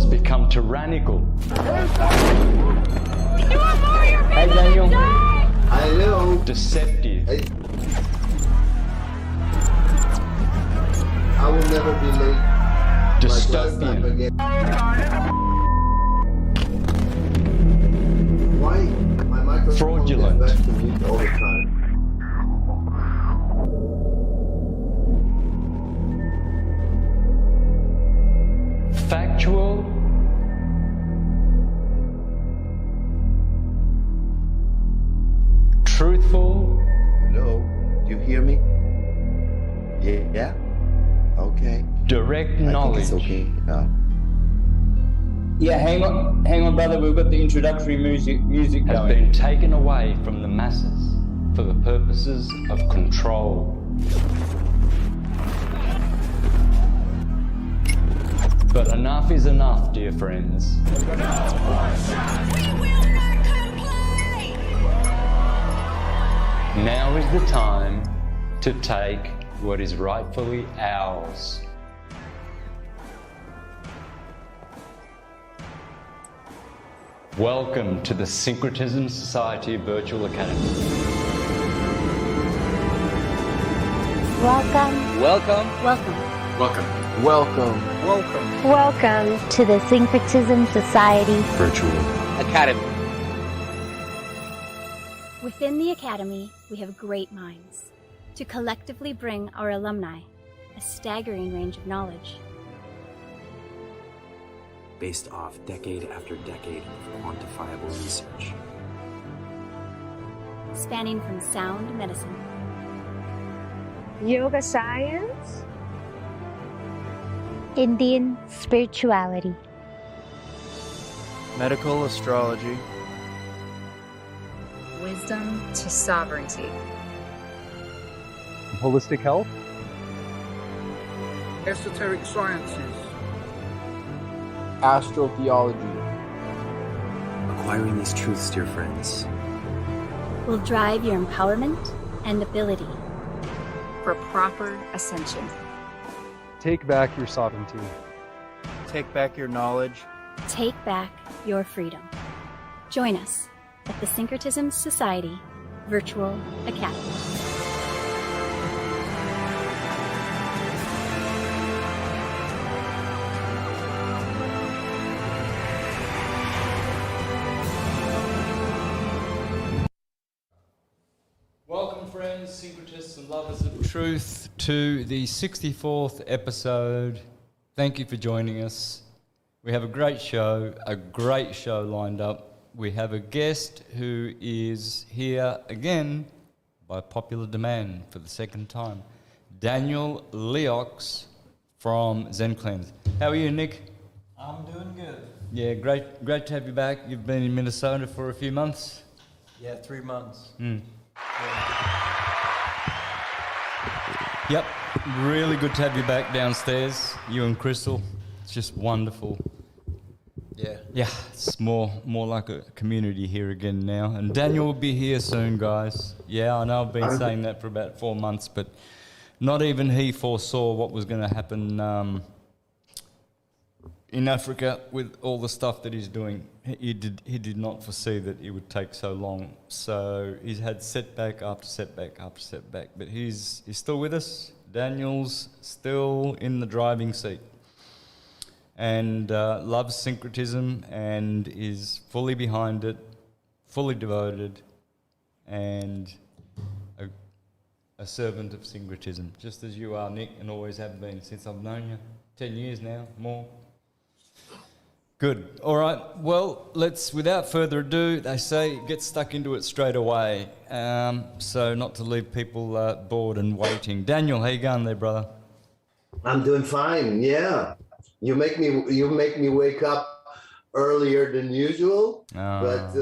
become tyrannical. Hey, Daniel. Hello. Deceptive. I will never be late. Dystopian. Why? My microphone Fraudulent. is back to mute all the time. Factual. Truthful. Hello. You hear me? Yeah. Okay. Direct I knowledge. think it's okay now. Yeah, hang on, brother. We've got the introductory music Has going. been taken away from the masses for the purposes of control. But enough is enough, dear friends. Now is the time to take what is rightfully ours. Welcome to the Syncretism Society Virtual Academy. Welcome. Welcome. Welcome to the Syncretism Society Virtual Academy. Within the Academy, we have great minds to collectively bring our alumni a staggering range of knowledge. based off decade after decade of quantifiable research. Spanning from sound medicine, yoga science, Indian spirituality, medical astrology, wisdom to sovereignty, holistic health, esoteric sciences, astrotheology. Acquiring these truths, dear friends, will drive your empowerment and ability for proper ascension. take back your sovereignty. Take back your knowledge. Take back your freedom. Join us at the Syncretism Society Virtual Academy. Welcome, friends, syncretists and lovers of truth, to the 64th episode. Thank you for joining us. We have a great show lined up. We have a guest who is here again by popular demand for the second time. Daniel Leox from Zencleanz. How are you, Nick? I'm doing good. Yeah, great to have you back. You've been in Minnesota for a few months. Yeah, 3 months. Yep, really good to have you back downstairs, you and Crystal. It's just wonderful. Yeah, it's more like a community here again now. And Daniel will be here soon, guys. Yeah, I know I've been saying that for about 4 months, but not even he foresaw what was going to happen in Africa with all the stuff that he's doing. He did not foresee that it would take so long. So he's had setback after setback after setback, but he's still with us. Daniel's still in the driving seat and loves syncretism and is fully behind it, fully devoted, and a servant of syncretism, just as you are, Nick, and always have been since I've known you. 10 years now, more. Good. All right. Well, let's, without further ado, they say get stuck into it straight away. So not to leave people bored and waiting. Daniel, how you going there, brother? I'm doing fine. Yeah, you make me wake up earlier than usual, but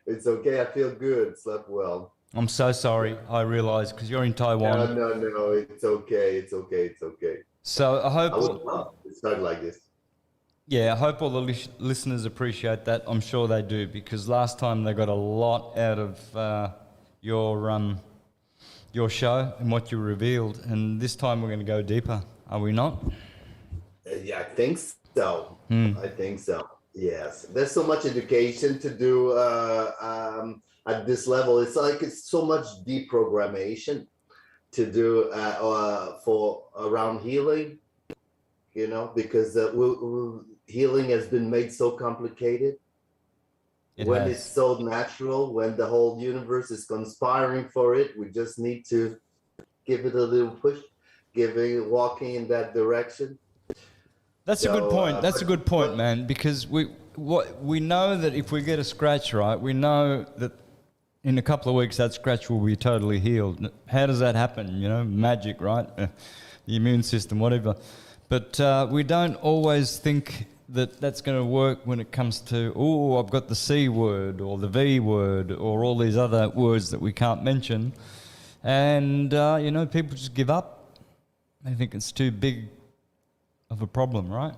it's okay. I feel good. Slept well. I'm so sorry. I realise because you're in Taiwan. No. It's okay. So I hope. I would love to start like this. Yeah, I hope all the listeners appreciate that. I'm sure they do, because last time they got a lot out of your show and what you revealed, and this time we're going to go deeper. Are we not? Yeah, thanks. so. I think so. Yes, there's so much education to do at this level. It's like it's so much deprogrammation to do for around healing, you know, because healing has been made so complicated. When it's so natural, when the whole universe is conspiring for it, we just need to give it a little push, walking in that direction. That's a good point. That's a good point, man. Because we know that if we get a scratch right, we know that in a couple of weeks that scratch will be totally healed. How does that happen? You know, magic, right? The immune system, whatever. But we don't always think that that's going to work when it comes to, oh, I've got the C word or the V word or all these other words that we can't mention. And, you know, people just give up. They think it's too big of a problem, right?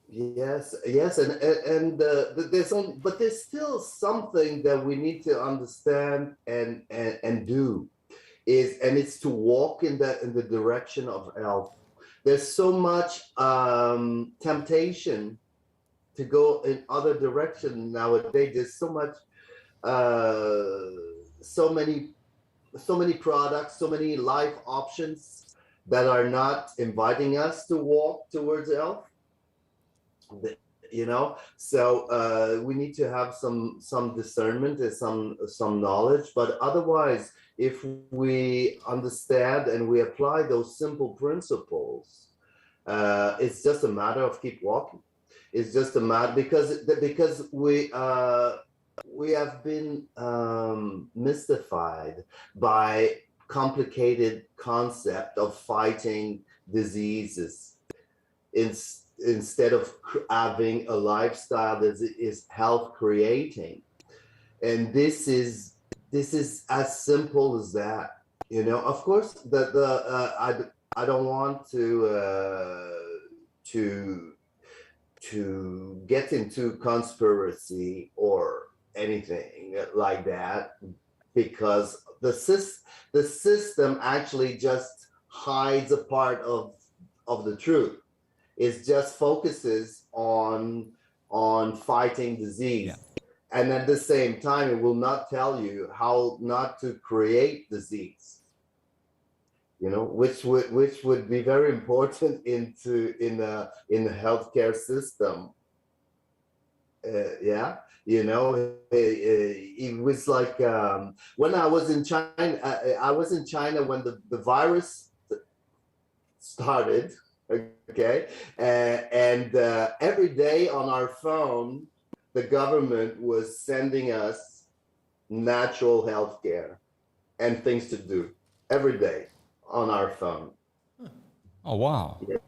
Yes, and but there's still something that we need to understand and do, and it's to walk in the direction of health. There's so much temptation to go in other direction nowadays. There's so much, so many products, so many life options that are not inviting us to walk towards health, you know. So we need to have some discernment and some knowledge. But otherwise, if we understand and we apply those simple principles, it's just a matter of keep walking. It's just a matter because we have been mystified by complicated concept of fighting diseases instead of having a lifestyle that is health creating. And this is as simple as that, you know. Of course, I don't want to get into conspiracy or anything like that, because the system actually just hides a part of the truth. It just focuses on fighting disease. Yeah. And at the same time, it will not tell you how not to create disease, you know, which would be very important in the healthcare system. Yeah. You know, it was like when I was in China. I was in China when the virus started. Okay, and every day on our phone, the government was sending us natural health care and things to do every day on our phone. Oh wow! Yeah.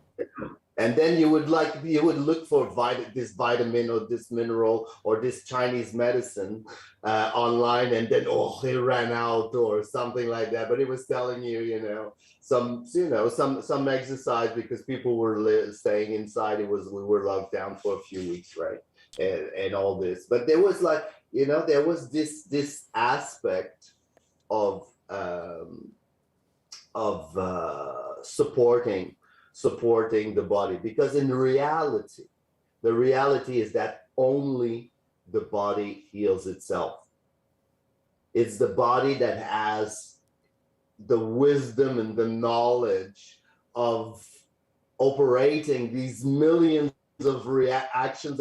And then you would look for this vitamin or this mineral or this Chinese medicine online, and then it ran out or something like that. But it was telling you, you know, some exercise, because people were staying inside. We were locked down for a few weeks, right? And all this. But there was like, you know, there was this aspect of supporting the body, because in reality, the reality is that only the body heals itself. It's the body that has the wisdom and the knowledge of operating these millions of reactions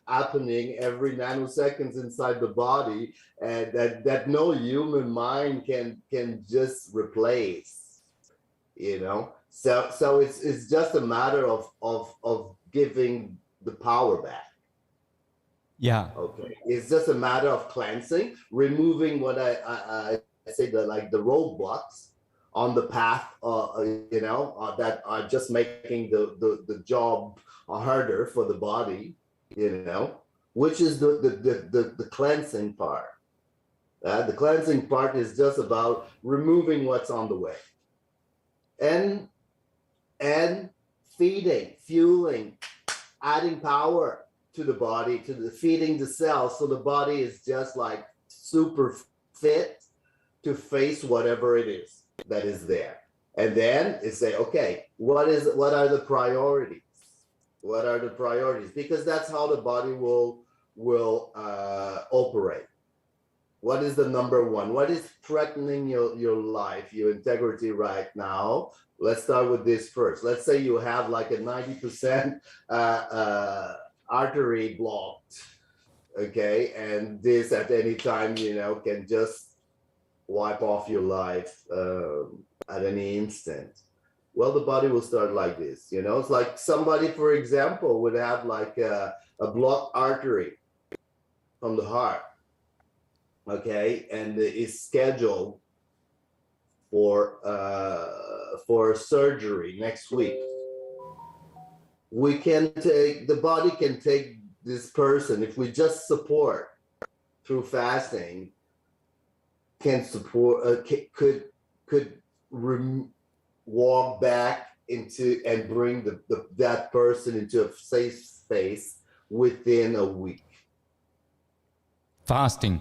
happening every nanoseconds inside the body, and that no human mind can just replace, you know. So it's just a matter of giving the power back. Yeah. Okay. It's just a matter of cleansing, removing what I say the roadblocks on the path, you know, that are just making the job harder for the body, you know, which is the cleansing part. The cleansing part is just about removing what's on the way, and feeding, fueling, adding power to the body, feeding the cells, so the body is just like super fit to face whatever it is that is there. And then it say, okay, what are the priorities? What are the priorities? Because that's how the body will operate. What is the number one? What is threatening your life, your integrity right now? Let's start with this first. Let's say you have like a 90% artery blocked, okay? And this at any time, can just wipe off your life at any instant. Well, the body will start like this, It's like somebody, for example, would have like a blocked artery from the heart, okay, and is scheduled for surgery next week. The body can take this person, if we just support through fasting, can support, could walk back into and bring that person into a safe space within a week. Fasting.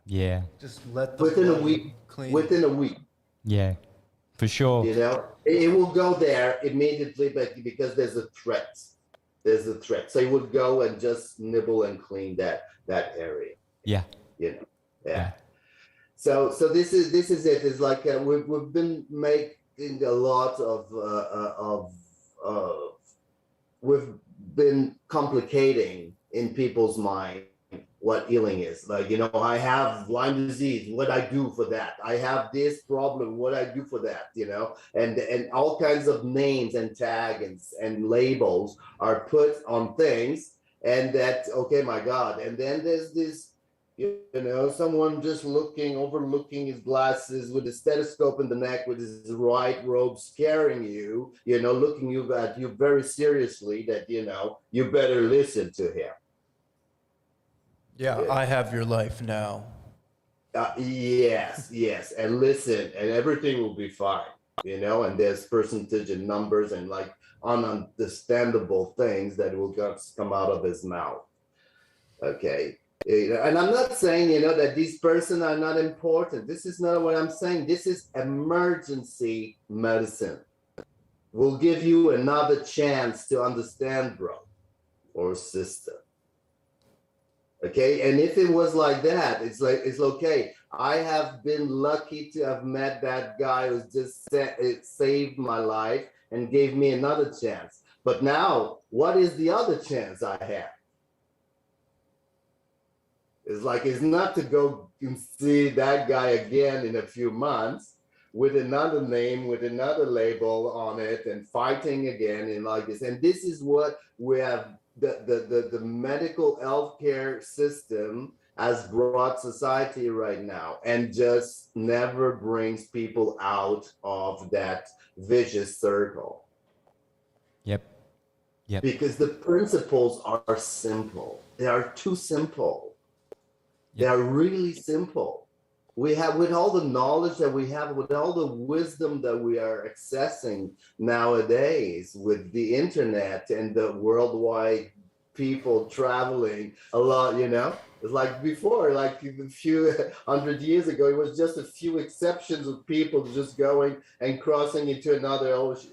Yeah. Just let the within a blood week. clean. Within a week. Yeah, for sure. It will go there immediately, but because there's a threat. So it would go and just nibble and clean that area. Yeah. Yeah. So this is it. It's like we've been making a lot of we've been complicating in people's mind what healing is. Like, I have Lyme disease, what I do for that. I have this problem, what I do for that, and all kinds of names and tags and labels are put on things, and that, okay, my God. And then there's this, someone just overlooking his glasses with a stethoscope in the neck with his white robe, scaring you, looking at you very seriously, that, you better listen to him. Yeah, I have your life now. Yes, and listen, and everything will be fine, and there's percentage and numbers and like ununderstandable things that will just come out of his mouth. Okay. And I'm not saying, that these persons are not important. This is not what I'm saying. This is emergency medicine. We'll give you another chance to understand, bro or sister. Okay, and if it was like that, it's okay. I have been lucky to have met that guy who's just saved my life and gave me another chance. But now, what is the other chance I have? It's not to go and see that guy again in a few months with another name, with another label on it, and fighting again and like this. And this is what we have. The medical healthcare system has brought society right now, and just never brings people out of that vicious circle. Yep. Because the principles are simple. They are too simple. They are really simple. We have, with all the knowledge that we have, with all the wisdom that we are accessing nowadays, with the internet and the worldwide people traveling a lot, it's like before, like a few 100 years ago, it was just a few exceptions of people just going and crossing into another ocean,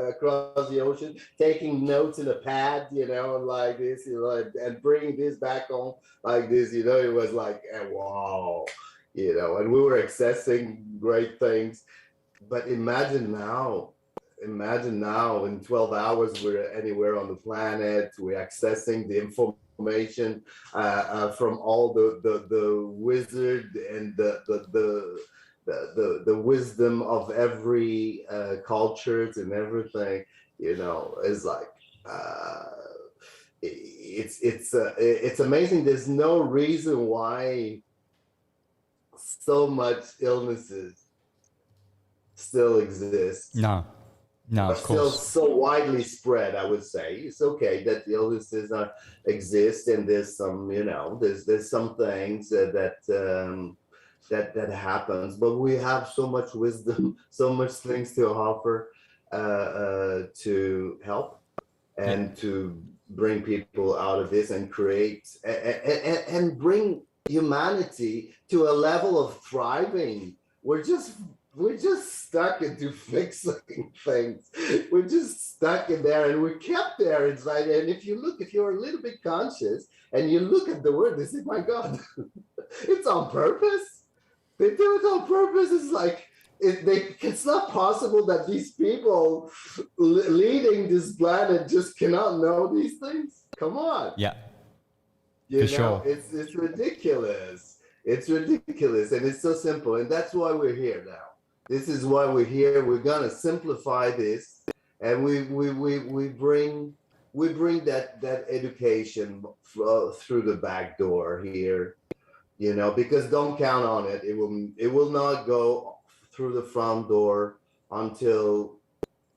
across the ocean, taking notes in a pad, like this, and bringing this back home like this, it was like, wow. And we were accessing great things. But imagine now in 12 hours, we're anywhere on the planet. We're accessing the information from all the wizard and the wisdom of every cultures and everything. It's like it's amazing. There's no reason why so much illnesses still exist. No, of still course. So widely spread, I would say. It's okay that the illnesses exist, and there's some, there's some things that happens, but we have so much wisdom, so much things to offer to help and to bring people out of this and create and bring humanity to a level of thriving. We're just we're just stuck into fixing things. We're just stuck in there, and we're kept there inside. And if you're a little bit conscious and you look at the word, they say, my God, it's on purpose. They do it on purpose. It's like, it's not possible that these people leading this planet just cannot know these things. Come on. Yeah. You For know, sure. it's ridiculous. It's ridiculous, and it's so simple, and that's why we're here now. This is why we're here. We're gonna simplify this, and we bring that education through the back door here, you know, because don't count on it. It will not go through the front door until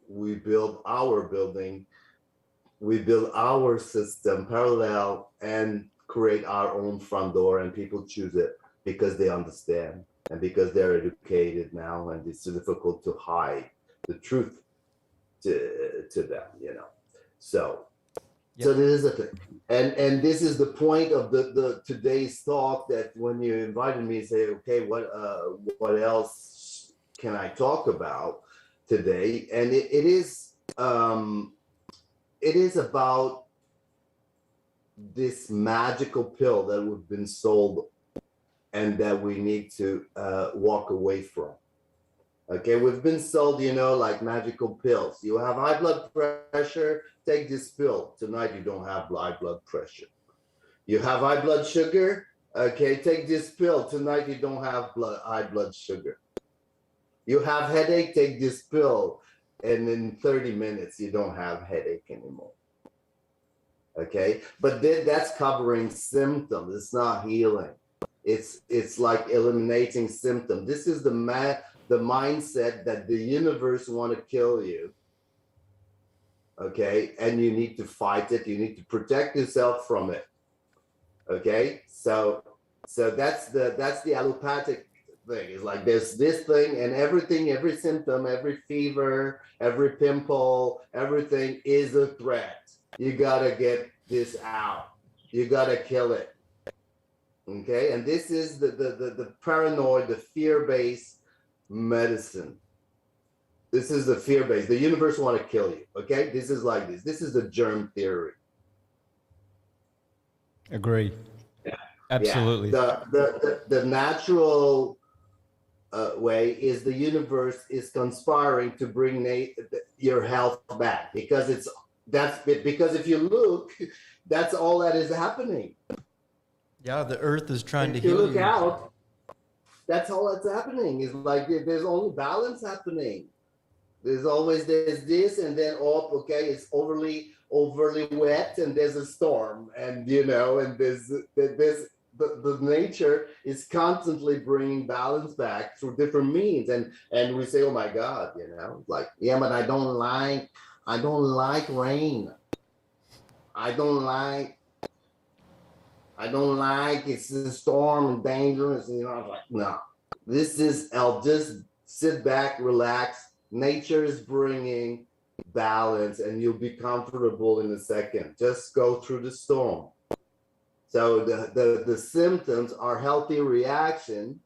we build our building, we build our system parallel, and create our own front door, and people choose it because they understand and because they're educated now, and it's difficult to hide the truth to them, you know. So so this is the thing, and this is the point of the today's talk, that when you invited me, say, okay, what else can I talk about today? And it is about this magical pill that we've been sold and that we need to walk away from. Okay, we've been sold, you know, like magical pills. You have high blood pressure, take this pill. Tonight you don't have high blood pressure. You have high blood sugar, okay, take this pill. Tonight you don't have high blood sugar. You have headache, take this pill, and in 30 minutes you don't have headache anymore. Okay, but then that's covering symptoms. It's not healing. It's like eliminating symptoms. This is the mindset that the universe want to kill you. Okay, and you need to fight it. You need to protect yourself from it. Okay, so that's the allopathic thing. It's like there's this thing, and everything, every symptom, every fever, every pimple, everything is a threat. You gotta get this out. You gotta kill it. Okay, and this is the paranoid, the fear-based medicine. This is the fear-based. The universe want to kill you. Okay, this is like this. This is the germ theory. Agreed. Absolutely. Yeah. The natural way is the universe is conspiring to bring your health back, because because if you look, that's all that is happening. Yeah, the earth is trying to If you heal look you. out, that's all that's happening. It's like there's only balance happening. There's this, and then okay, it's overly wet, and there's a storm, and you know, and the nature is constantly bringing balance back through different means, and we say, oh my God, you know, like, yeah, but I don't like rain. I don't like it's a storm and dangerous, and you know, I was like, no, I'll just sit back, relax. Nature is bringing balance, and you'll be comfortable in a second. Just go through the storm. So the symptoms are healthy reactions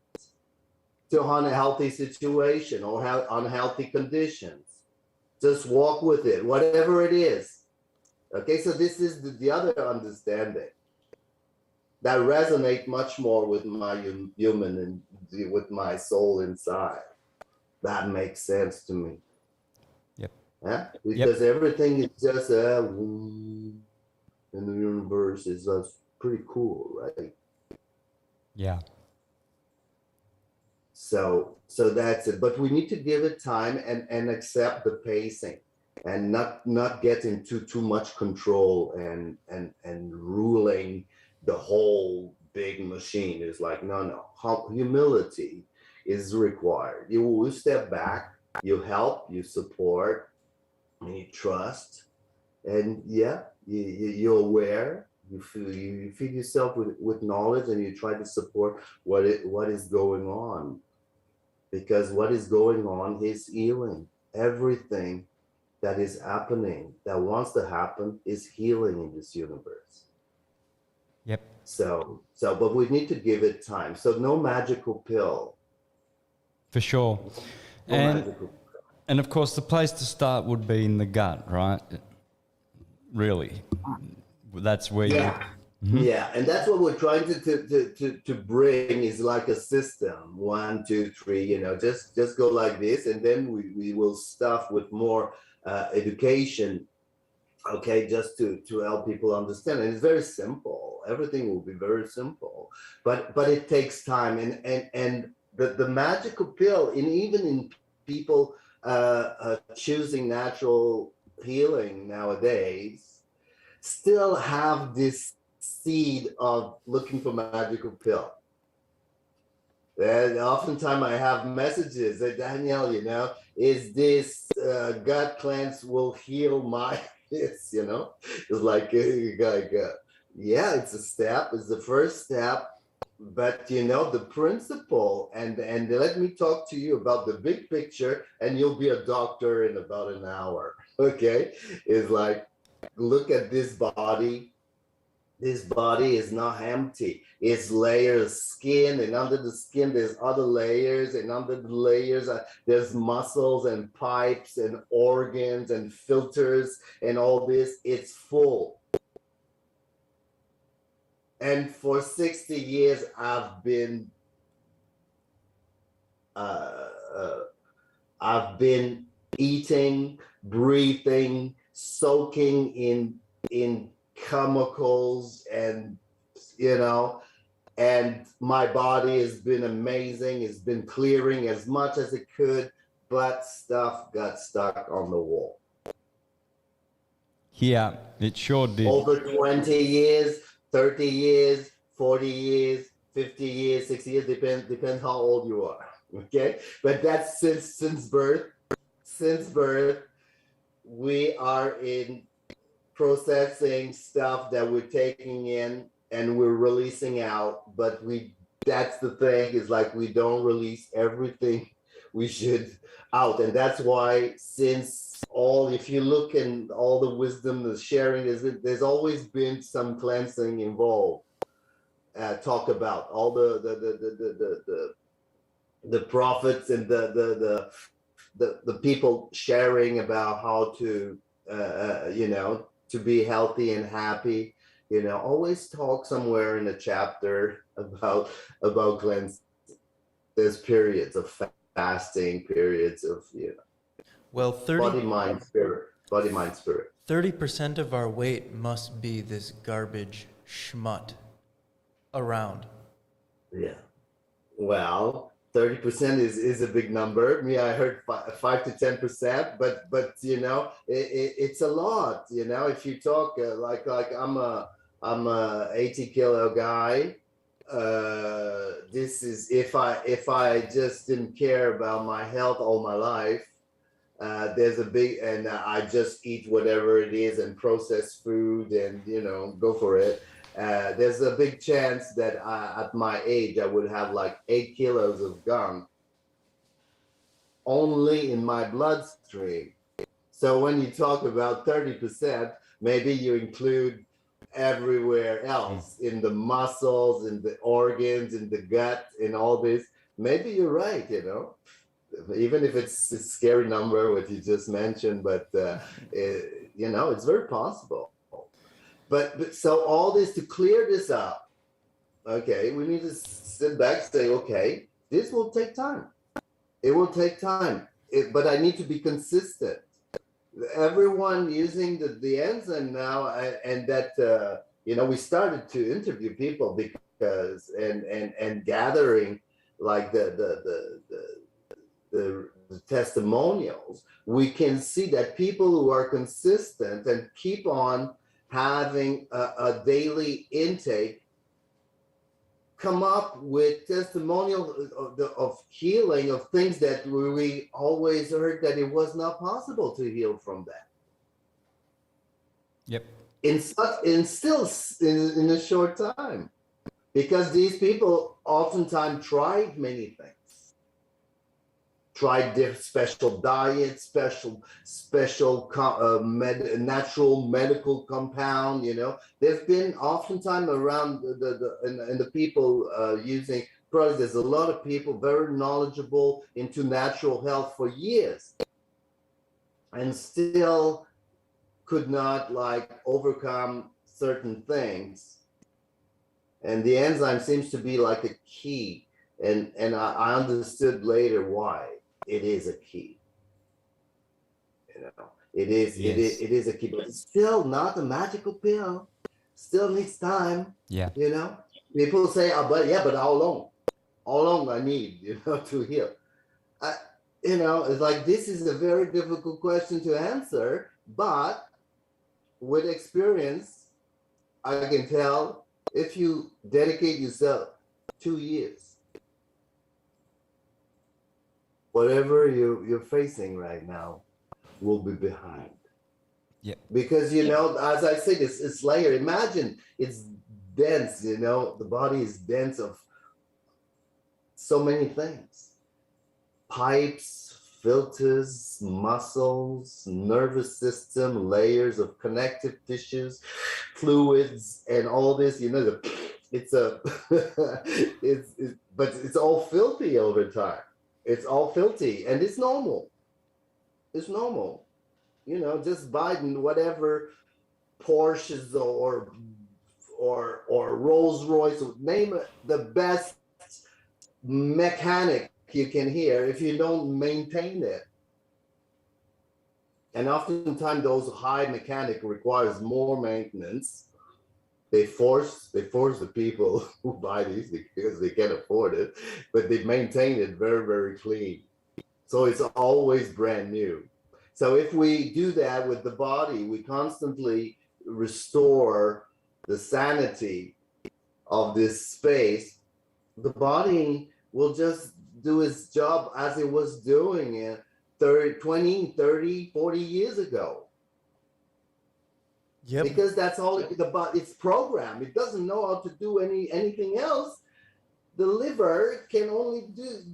to unhealthy situation or unhealthy conditions. Just walk with it, whatever it is. Okay, so this is the other understanding that resonate much more with my human and with my soul inside. That makes sense to me. Yep. Yeah? Because everything is just in the universe is pretty cool, right? Yeah. So that's it. But we need to give it time and accept the pacing, and not get into too much control and ruling the whole big machine. Is like, no. Humility is required. You step back, you help, you support, and you trust, and you're aware. You feed yourself with knowledge, and you try to support what is going on, because what is going on is healing. Everything that is happening, that wants to happen, is healing in this universe. Yep. So, but we need to give it time. So no magical pill. For sure. And of course, the place to start would be in the gut, right? Really, that's where Yeah, and that's what we're trying to bring is like a system. 1, 2, 3. You know, just go like this, and then we will stuff with more education. Okay, just to help people understand. And it's very simple. Everything will be very simple, but it takes time. And the magical pill, even in people choosing natural healing nowadays, still have this seed of looking for magical pill. And oftentimes I have messages that, Danielle, you know, is this gut cleanse will heal my this, you know? It's like yeah, it's a step, it's the first step. But you know, the principle, and let me talk to you about the big picture, and you'll be a doctor in about an hour. Okay, is like, look at this body. This body is not empty. It's layers of skin, and under the skin there's other layers, and under the layers there's muscles and pipes and organs and filters and all this. It's full. And for 60 years, I've been eating, breathing, soaking in chemicals, and you know, and my body has been amazing. It's been clearing as much as it could, but stuff got stuck on the wall. Yeah, it sure did. Over 20 years. 30 years, 40 years, 50 years, 60 years, depends how old you are, okay? But that's since birth, we are in processing stuff that we're taking in and we're releasing out, but that's the thing, is like we don't release everything we should out. And that's why if you look in all the wisdom, the sharing, there's always been some cleansing involved. Talk about all the prophets and the people sharing about how to you know, to be healthy and happy. You know, always talk somewhere in a chapter about cleanse. There's periods of fasting, periods of, you know. Well, Body, mind, spirit. 30% of our weight must be this garbage schmut around. Yeah. Well, 30% is a big number. I heard 5 to 10%, but you know, it's a lot. You know, if you talk like I'm a 80 kilo guy. This is if I just didn't care about my health all my life. There's a big, and I just eat whatever it is and processed food and, you know, go for it. There's a big chance that at my age, I would have like 8 kilos of gunk only in my bloodstream. So when you talk about 30%, maybe you include everywhere else, in the muscles, in the organs, in the gut, in all this. Maybe you're right, you know. Even if it's a scary number, what you just mentioned, but you know, it's very possible. But so all this, to clear this up, okay, we need to sit back and say, okay, this will take time. It will take time, but I need to be consistent. Everyone using the enzyme now, and that you know, we started to interview people because and gathering like the testimonials, we can see that people who are consistent and keep on having a daily intake come up with testimonials of healing, of things that we always heard that it was not possible to heal from that. Yep. In a short time, because these people oftentimes tried many things. Tried their special diet, special natural medical compound. You know, they've been oftentimes around the people using probably there's a lot of people very knowledgeable into natural health for years and still could not like overcome certain things. And the enzyme seems to be like a key. And I understood later why it is a key. You know, it is a key, but it's still not a magical pill. Still needs time. Yeah. You know, people say, oh, but how long? How long I need, you know, to heal? You know, it's like, this is a very difficult question to answer, but with experience, I can tell if you dedicate yourself 2 years, whatever you're facing right now will be behind. Yeah. Because, you know, as I said, it's layered. Imagine it's dense, you know, the body is dense of so many things. Pipes, filters, muscles, nervous system, layers of connective tissues, fluids, and all this, you know, but it's all filthy over time. It's all filthy, and it's normal. It's normal. You know, just Biden, whatever Porsches or Rolls Royce, name it, the best mechanic you can hear, if you don't maintain it. And oftentimes those high mechanic requires more maintenance. They force the people who buy these because they can't afford it, but they maintain it very, very clean. So it's always brand new. So if we do that with the body, we constantly restore the sanity of this space, the body will just do its job as it was doing it 20, 30, 40 years ago. Yep. Because that's all it's programmed. It doesn't know how to do anything else. The liver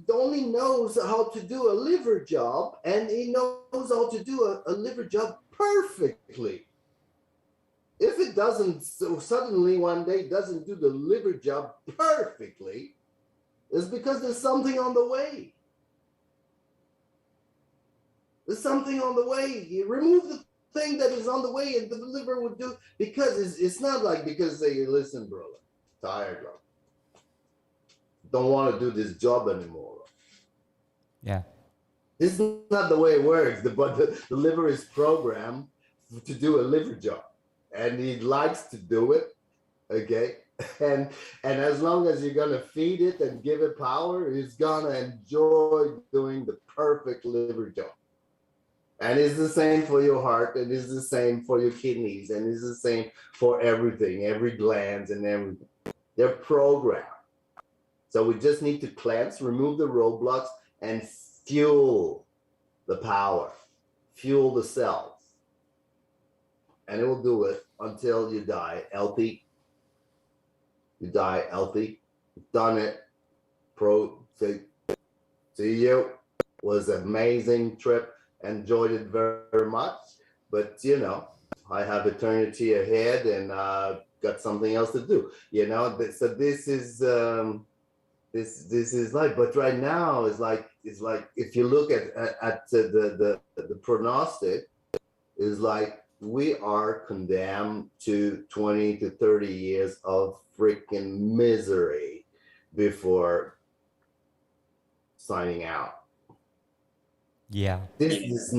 only knows how to do a liver job, and it knows how to do a liver job perfectly. If it doesn't, so suddenly one day doesn't do the liver job perfectly, it's because there's something on the way. There's something on the way. You remove the thing that is on the way, and the liver would do, because it's not like because they say, listen, bro, tired, bro. Don't want to do this job anymore. Yeah. This is not the way it works. The liver is programmed to do a liver job, and it likes to do it. Okay, and as long as you're gonna feed it and give it power, it's gonna enjoy doing the perfect liver job. And it's the same for your heart, and it's the same for your kidneys, and it's the same for everything, every glands and everything. They're programmed. So we just need to cleanse, remove the roadblocks, and fuel the power, fuel the cells. And it will do it until you die healthy. You die healthy. You've done it. See you. Was an amazing trip. Enjoyed it very, very much. But, you know, I have eternity ahead, and got something else to do. You know, so this is life. But right now it's like if you look at the prognostic, is like we are condemned to 20 to 30 years of freaking misery before signing out. Yeah. This is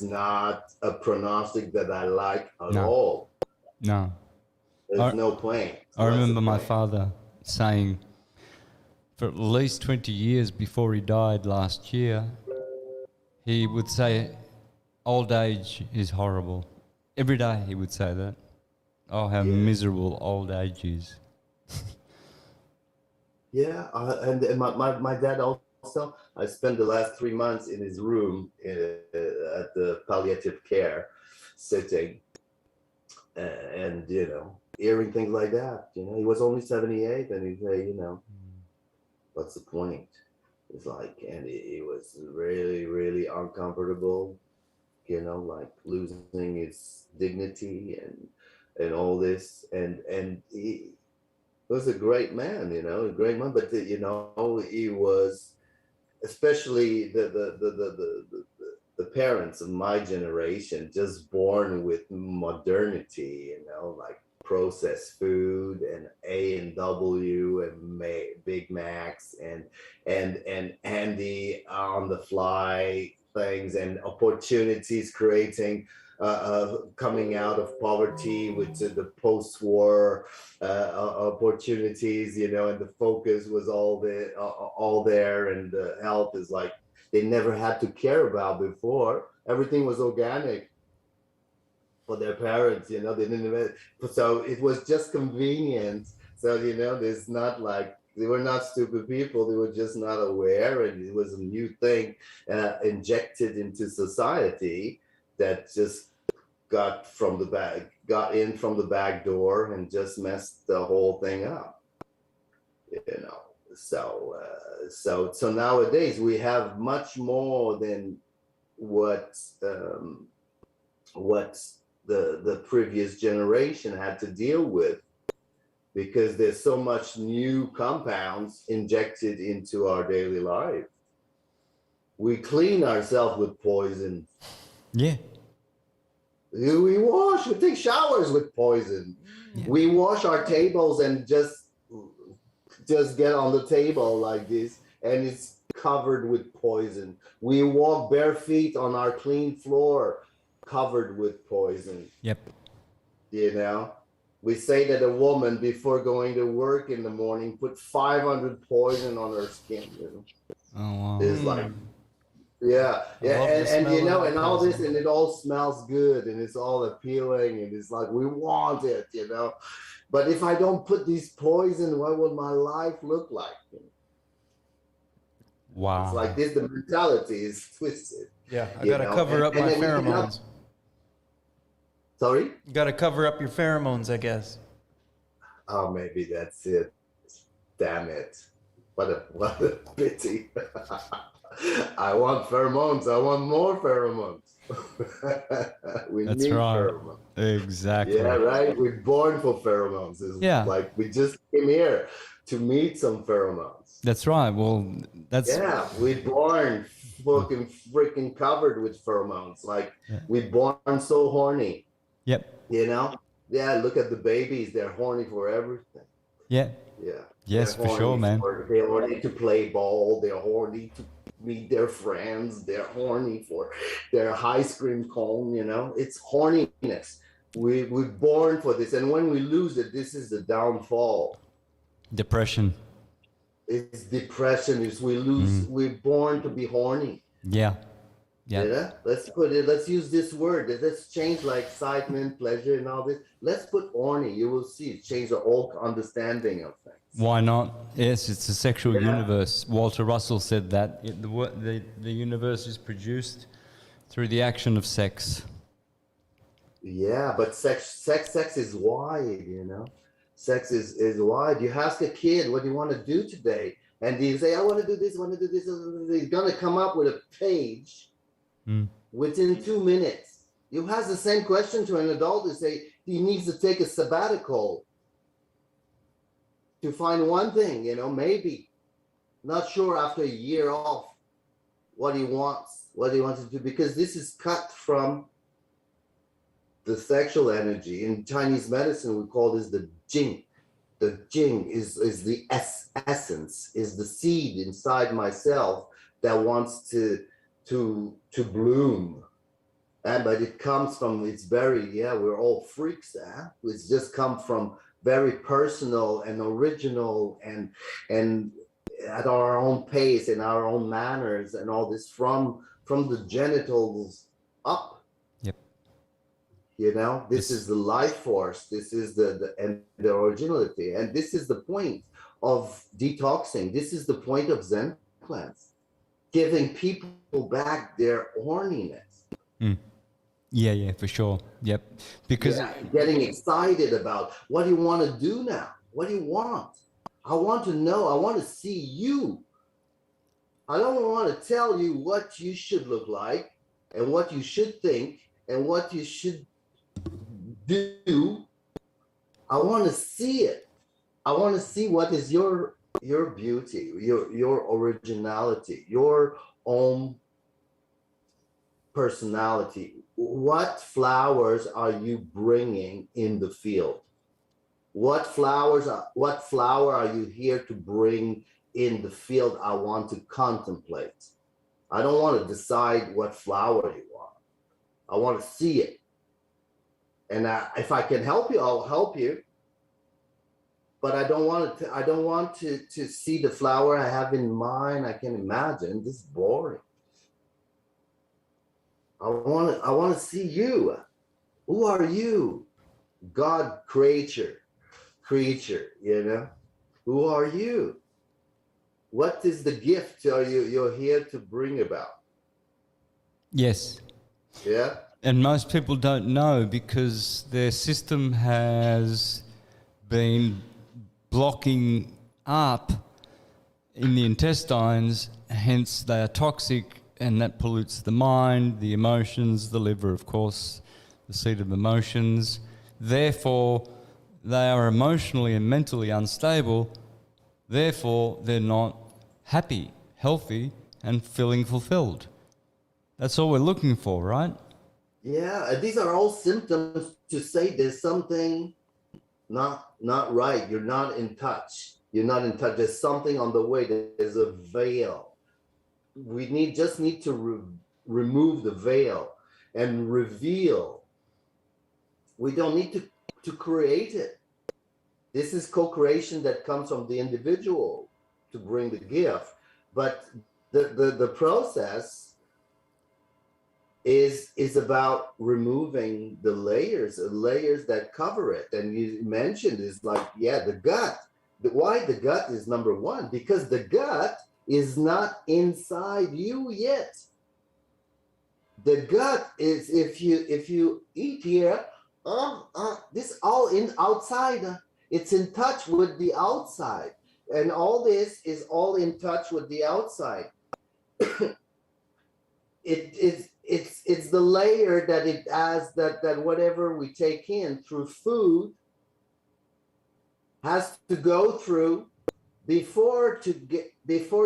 not a prognostic that I like at all. No. There's no point. I remember my father saying for at least 20 years before he died last year, he would say, old age is horrible. Every day he would say that. Oh, how miserable old age is. Yeah, and my dad also, I spent the last 3 months in his room at the palliative care sitting, and, you know, hearing things like that. You know, he was only 78, and he'd say, you know, what's the point? It's like, and he was really, really uncomfortable, you know, like losing his dignity and all this, and he, was a great man, a great man. But he was, especially the parents of my generation, just born with modernity, like processed food and A&W and Big Macs and handy on the fly things and opportunities creating coming out of poverty with the post-war opportunities, and the focus was all there, and the health is like they never had to care about before. Everything was organic for their parents, they didn't. So it was just convenient. So there's not like they were not stupid people. They were just not aware, and it was a new thing injected into society that just got in from the back door and just messed the whole thing up. So nowadays we have much more than what the previous generation had to deal with, because there's so much new compounds injected into our daily life. We clean ourselves with poison. Yeah. We take showers with poison. Yeah. We wash our tables and just get on the table like this, and it's covered with poison. We walk bare feet on our clean floor, covered with poison. Yep. We say that a woman before going to work in the morning put 500 poison on her skin. Oh wow. It's like, yeah, and all this, and it all smells good, and it's all appealing, and it's like we want it, But if I don't put these poison, what would my life look like? Wow. It's like this. The mentality is twisted. Yeah, I gotta cover up my pheromones. Sorry? You gotta cover up your pheromones, I guess. Oh, maybe that's it. Damn it! What a pity. I want pheromones. I want more pheromones. That's need right. Pheromones. Exactly. Yeah, right. We're born for pheromones. It's like we just came here to meet some pheromones. That's right. Well, we're born fucking freaking covered with pheromones. Like we're born so horny. Yep. Yeah. Look at the babies. They're horny for everything. Yeah. Yeah. Yes, for sure, man. They're horny to play ball. They're horny to meet their friends. They're horny for their ice cream cone. It's horniness. We're born for this, and when we lose it, this is the downfall. Depression. It's depression. We lose. We're born to be horny. Yeah. Let's use this word. Let's change like excitement, pleasure, and all this. Let's put horny. You will see it change the whole understanding of things. Why not? Yes, it's a sexual universe. Walter Russell said that the universe is produced through the action of sex. Yeah, but sex is wide, Sex is wide. You ask a kid, what do you want to do today? And you say, I want to do this, I want to do this. He's going to come up with a page within 2 minutes. You ask the same question to an adult and say, he needs to take a sabbatical to find one thing, maybe. Not sure after a year off what he wants to do, because this is cut from the sexual energy. In Chinese medicine, we call this the jing. The jing is the essence, is the seed inside myself that wants to bloom. But it comes from, it's very, we're all freaks, It's just come from very personal and original and at our own pace and our own manners and all this from the genitals up. This is the life force. This is the originality, and this is the point of detoxing. This is the point of Zencleanz, giving people back their horniness. Yeah, for sure. Yep. Because getting excited about what do you want to do now? What do you want? I want to know. I want to see you. I don't want to tell you what you should look like and what you should think and what you should do. I want to see it. I want to see what is your beauty, your originality, your own personality. What flowers are you bringing in the field? What flower are you here to bring in the field I want to contemplate? I don't want to decide what flower you are. I want to see it. And if I can help you, I'll help you. But I don't want to see the flower I have in mind. I can imagine. This is boring. I want to see you. Who are you? God creature, you know? Who are you? What is the gift you're here to bring about? Yes. Yeah. And most people don't know because their system has been blocking up in the intestines, hence they are toxic, and that pollutes the mind, the emotions, the liver, of course, the seat of emotions. Therefore, they are emotionally and mentally unstable. Therefore, they're not happy, healthy, and feeling fulfilled. That's all we're looking for, right? Yeah, these are all symptoms to say there's something not right. You're not in touch. You're not in touch. There's something on the way. There's a veil. We just need to remove the veil and reveal. We don't need to create it. This is co-creation that comes from the individual to bring the gift. But the process is about removing the layers that cover it. And you mentioned is like, yeah, the gut. Why the gut is number one? Because the gut is not inside you yet. The gut is, if you eat here, this all in outside. It's in touch with the outside, and all this is all in touch with the outside. It's the layer that it has, that whatever we take in through food has to go through before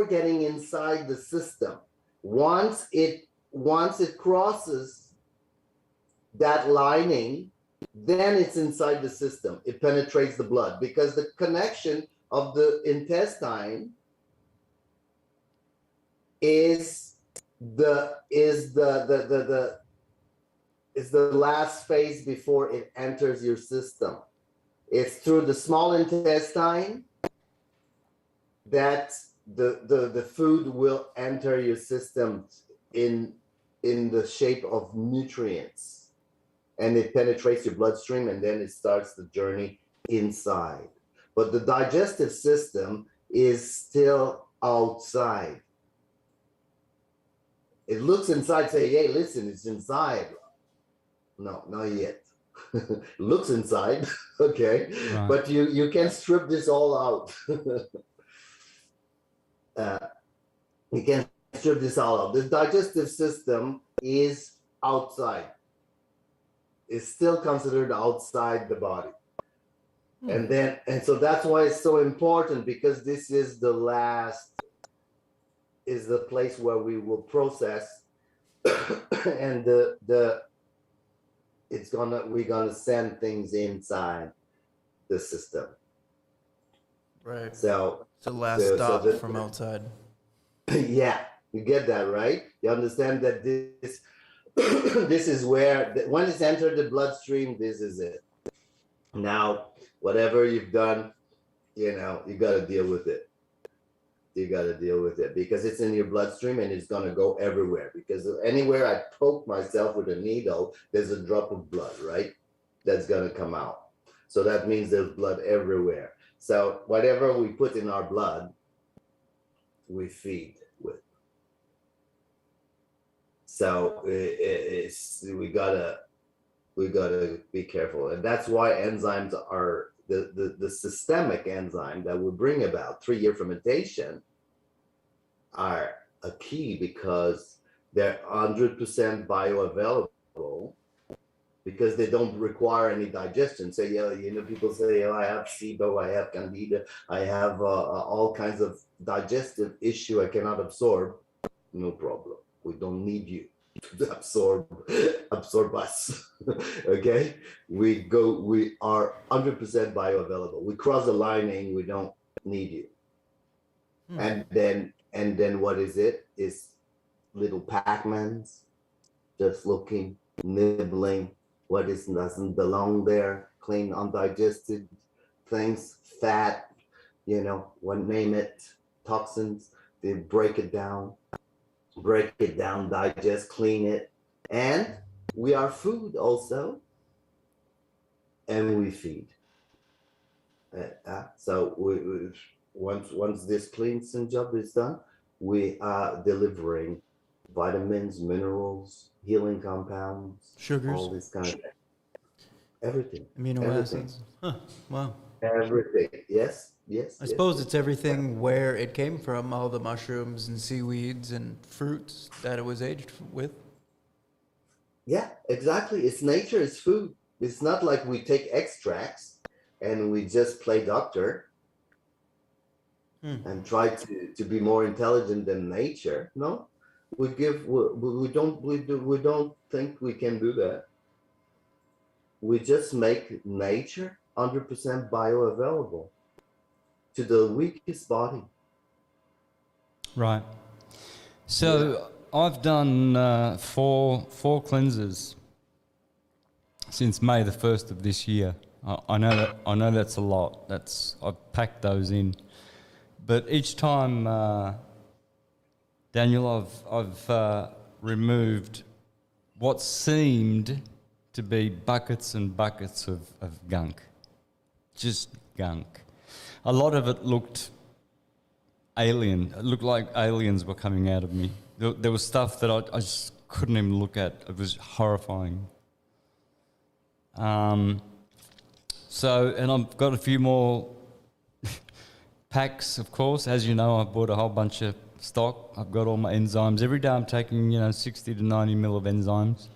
getting inside the system. Once it crosses that lining, then it's inside the system. It penetrates the blood because the connection of the intestine is the last phase before it enters your system. It's through the small intestine that the food will enter your system in the shape of nutrients, and it penetrates your bloodstream, and then it starts the journey inside. But the digestive system is still outside. It looks inside, say, hey, listen, it's inside. No, not yet. Looks inside, okay, right. But you can strip this all out. You can strip this all out. The digestive system is outside. It's still considered outside the body. And so that's why it's so important, because this is the place where we will process and we're gonna send things inside the system. Right. So it's the last stop from outside. Yeah, you get that, right? You understand that this this is where when it's entered the bloodstream, this is it. Now, whatever you've done, you got to deal with it. You got to deal with it because it's in your bloodstream and it's going to go everywhere. Because anywhere I poke myself with a needle, there's a drop of blood, right? That's going to come out. So that means there's blood everywhere. So whatever we put in our blood, we feed with. So we gotta be careful, and that's why enzymes are the systemic enzyme that will bring about 3-year fermentation are a key, because they're 100% bioavailable because they don't require any digestion. So, people say, I have SIBO, I have Candida, I have all kinds of digestive issue I cannot absorb. No problem. We don't need you to absorb us. Okay? We are 100% bioavailable. We cross the lining, we don't need you. And then what is it? Is little Pac-Mans just looking, nibbling what doesn't belong there, clean, undigested things, fat, name it, toxins. They break it down, digest, clean it. And we are food also, and we feed. So once this cleansing job is done, we are delivering vitamins, minerals, healing compounds, Sugars, all this kind of everything. amino acids. Huh. Wow. Everything. Yes. I suppose it's everything where it came from, all the mushrooms and seaweeds and fruits that it was aged with. Yeah, exactly. It's nature, it's food. It's not like we take extracts and we just play doctor and try to be more intelligent than nature. No, we don't think we can do that. We just make nature 100% bioavailable to the weakest body. Right. So I've done four cleanses since May the 1st of this year. I know that's a lot. I've packed those in, but each time, Daniel, I've removed what seemed to be buckets and buckets of gunk, just gunk. A lot of it looked alien. It looked like aliens were coming out of me. There was stuff that I just couldn't even look at. It was horrifying. And I've got a few more packs, of course. As you know, I've bought a whole bunch of stock. I've got all my enzymes. Every day I'm taking, 60 to 90 mil of enzymes,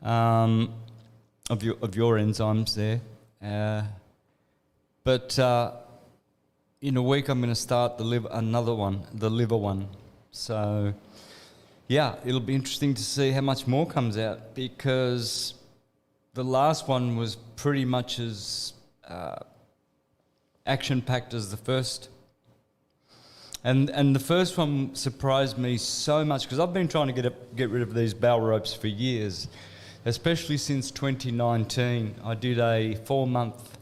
of your enzymes there. But in a week I'm going to start the liver one. So, yeah, it'll be interesting to see how much more comes out, because the last one was pretty much as action-packed as the first. And the first one surprised me so much, because I've been trying to get rid of these bowel ropes for years, especially since 2019. I did a 4-month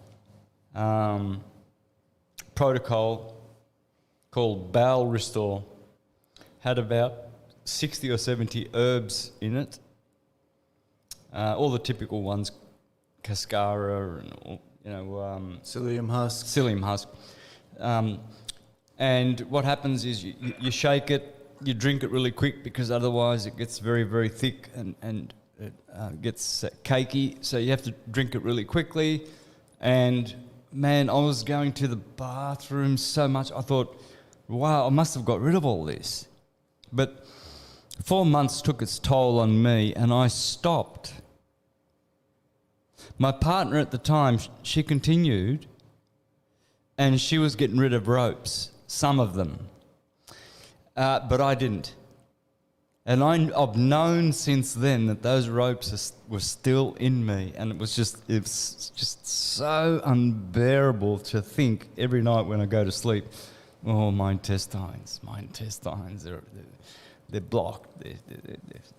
protocol called Bowel Restore. Had about 60 or 70 herbs in it. All the typical ones, cascara and Psyllium husk. Psyllium husk. And what happens is you shake it, you drink it really quick, because otherwise it gets very, very thick and it gets cakey. So you have to drink it really quickly. And man, I was going to the bathroom so much. I thought, wow, I must have got rid of all this. But 4 months took its toll on me, and I stopped. My partner at the time, she continued, and she was getting rid of ropes, some of them. But I didn't. And I've known since then that those ropes were still in me, and it was just so unbearable to think every night when I go to sleep, oh, my intestines, they're blocked,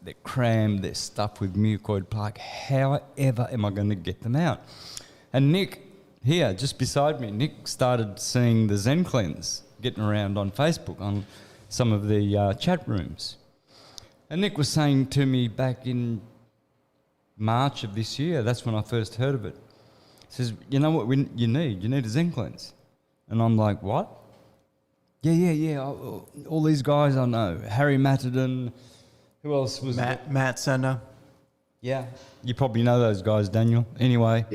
they're crammed, they're stuffed with mucoid plaque. How ever am I going to get them out? And Nick, here, just beside me, Nick started seeing the Zencleanz getting around on Facebook, on some of the chat rooms. And Nick was saying to me back in March of this year, that's when I first heard of it. He says, you know what you need? You need a Zencleanz. And I'm like, what? Yeah. All these guys I know. Harry Mattadon. Who else was Matt Senna. Yeah. You probably know those guys, Daniel. Anyway.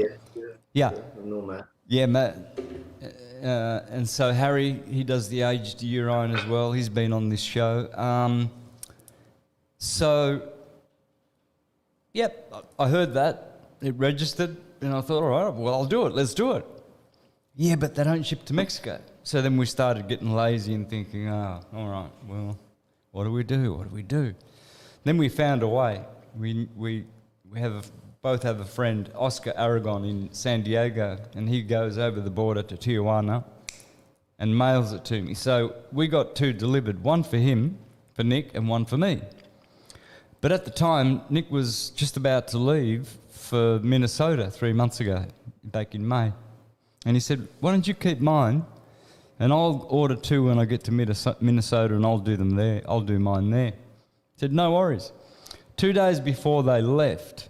Yeah. I know Matt. Yeah, Matt. And so Harry, he does the aged urine as well. He's been on this show. So, yep, I heard that. it registered, and I thought, all right, well, I'll do it. Let's do it. Yeah, but they don't ship to Mexico. So then we started getting lazy and thinking, all right, well, what do we do? What do we do? Then we found a way. We both have a friend, Oscar Aragon, in San Diego, and he goes over the border to Tijuana and mails it to me. So we got 2 delivered, one for him, for Nick, and one for me. But at the time, Nick was just about to leave for Minnesota 3 months ago, back in May. And he said, why don't you keep mine, and I'll order 2 when I get to Minnesota, and I'll do them there. I'll do mine there. I said, no worries. 2 days before they left,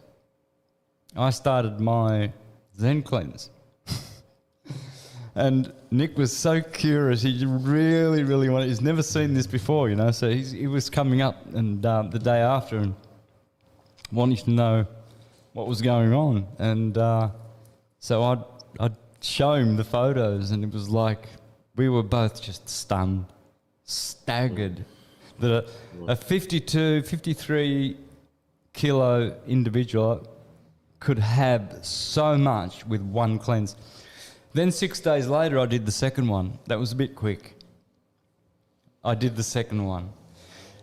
I started my Zencleanz. And Nick was so curious. He really, really wanted. He's never seen this before, you know. So he was coming up, and the day after, and wanting to know what was going on. And so I'd show him the photos, and it was like we were both just stunned, staggered that a 52, 53 kilo individual could have so much with one cleanse. Then 6 days later, I did the second one. That was a bit quick. I did the second one.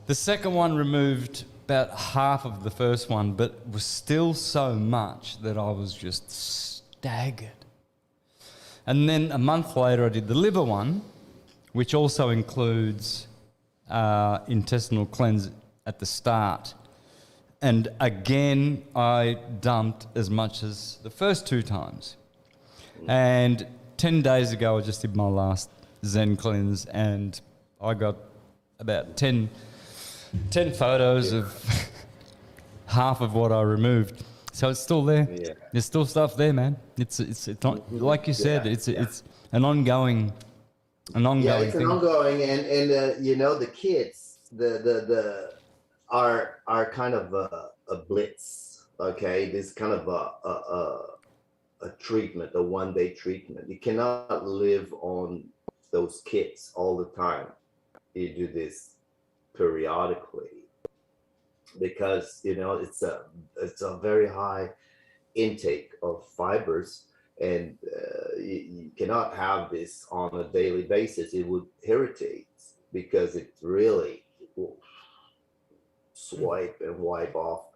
The second one removed about half of the first one, but was still so much that I was just staggered. And then a month later, I did the liver one, which also includes intestinal cleanse at the start. And again, I dumped as much as the first 2 times. And 10 days ago, I just did my last Zencleanz, and I got about 10 photos of half of what I removed. So it's still there. Yeah. There's still stuff there, man. It's not, like you said, it's an ongoing Yeah, it's thing. an ongoing, and you know, the kids, are kind of a blitz. Okay, this kind of a treatment, a one-day treatment. You cannot live on those kits all the time. You do this periodically because, you know, it's a very high intake of fibers, and you cannot have this on a daily basis. It would irritate because it really will swipe and wipe off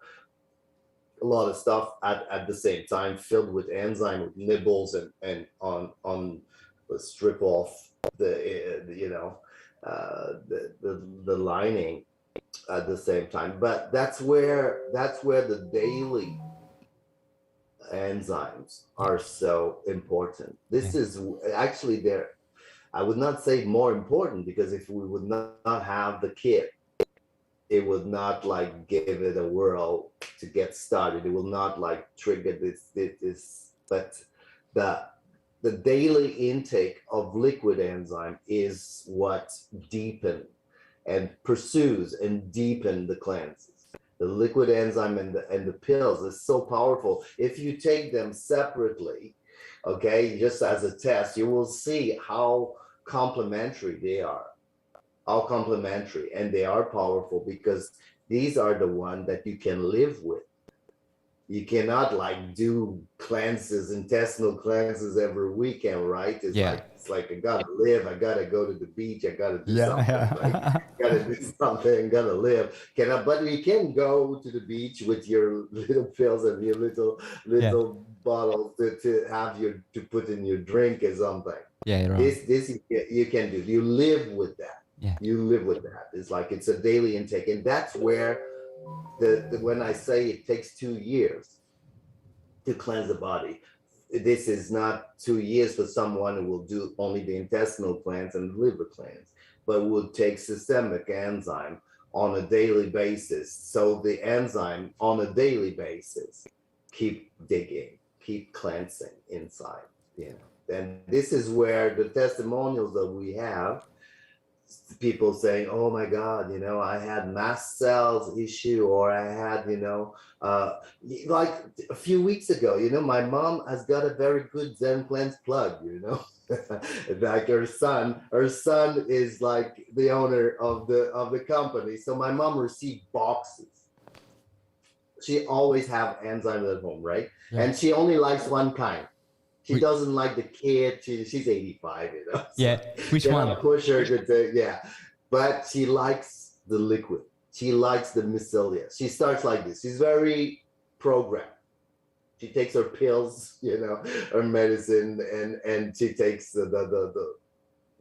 a lot of stuff at the same time, filled with enzyme, with nibbles, and on strip off the lining at the same time. But that's where the daily enzymes are so important. This is actually I would not say more important, because if we would not have the kit, it would not like give it a whirl to get started. It will not like trigger this. But the daily intake of liquid enzyme is what deepen and pursues and deepen the cleanses. The liquid enzyme and the pills is so powerful. If you take them separately, okay, just as a test, you will see how complementary they are. How complementary, and they are powerful, because these are the one that you can live with. You cannot like do cleanses, intestinal cleanses every weekend, right? It's like I gotta live, I gotta go to the beach, I gotta do something, right? Gotta do something, gotta live. But you can go to the beach with your little pills and your little bottles to have to put in your drink or something. Yeah, right. This you can do. You live with that. Yeah. You live with that. It's like it's a daily intake, and that's where when I say it takes 2 years to cleanse the body, this is not 2 years for someone who will do only the intestinal cleanse and liver cleanse, but will take systemic enzyme on a daily basis. So the enzyme on a daily basis keep digging, keep cleansing inside. You know, and this is where the testimonials that we have. People saying, oh my God, you know, I had mast cells issue, or I had, you know, like a few weeks ago, you know, my mom has got a very good Zencleanz plug, you know, like her son is like the owner of the company. So my mom received boxes she always have enzymes at home, right? Yeah. And she only likes one kind. She We- doesn't like the kid. She's 85, you know. So Yeah. Which they one? don't push her to yeah. But she likes the liquid. She likes the mycelia. She starts like this. She's very programmed. She takes her pills, you know, her medicine, and she takes her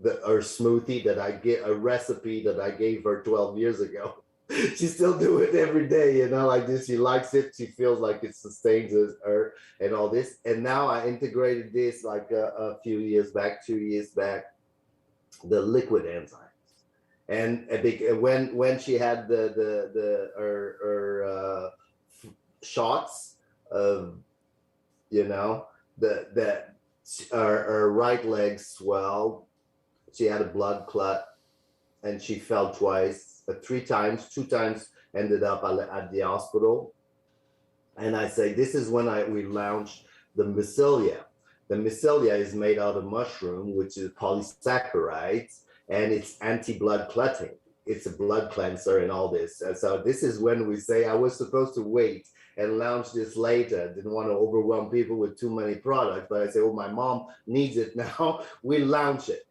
smoothie that I get, a recipe that I gave her 12 years ago. She still do it every day, you know, like this. She likes it. She feels like it sustains her and all this. And now I integrated this like a few years back, 2 years back, the liquid enzymes. And when she had her shots of, you know, that her right leg swelled, she had a blood clot, and she fell twice, 3 times, 2 times ended up at the hospital. And I say, this is when we launched the mycelia. The mycelia is made out of mushroom, which is polysaccharides, and it's anti-blood clotting. It's a blood cleanser and all this. And so this is when we say, I was supposed to wait and launch this later. Didn't want to overwhelm people with too many products, but I say, oh, my mom needs it now. We launch it.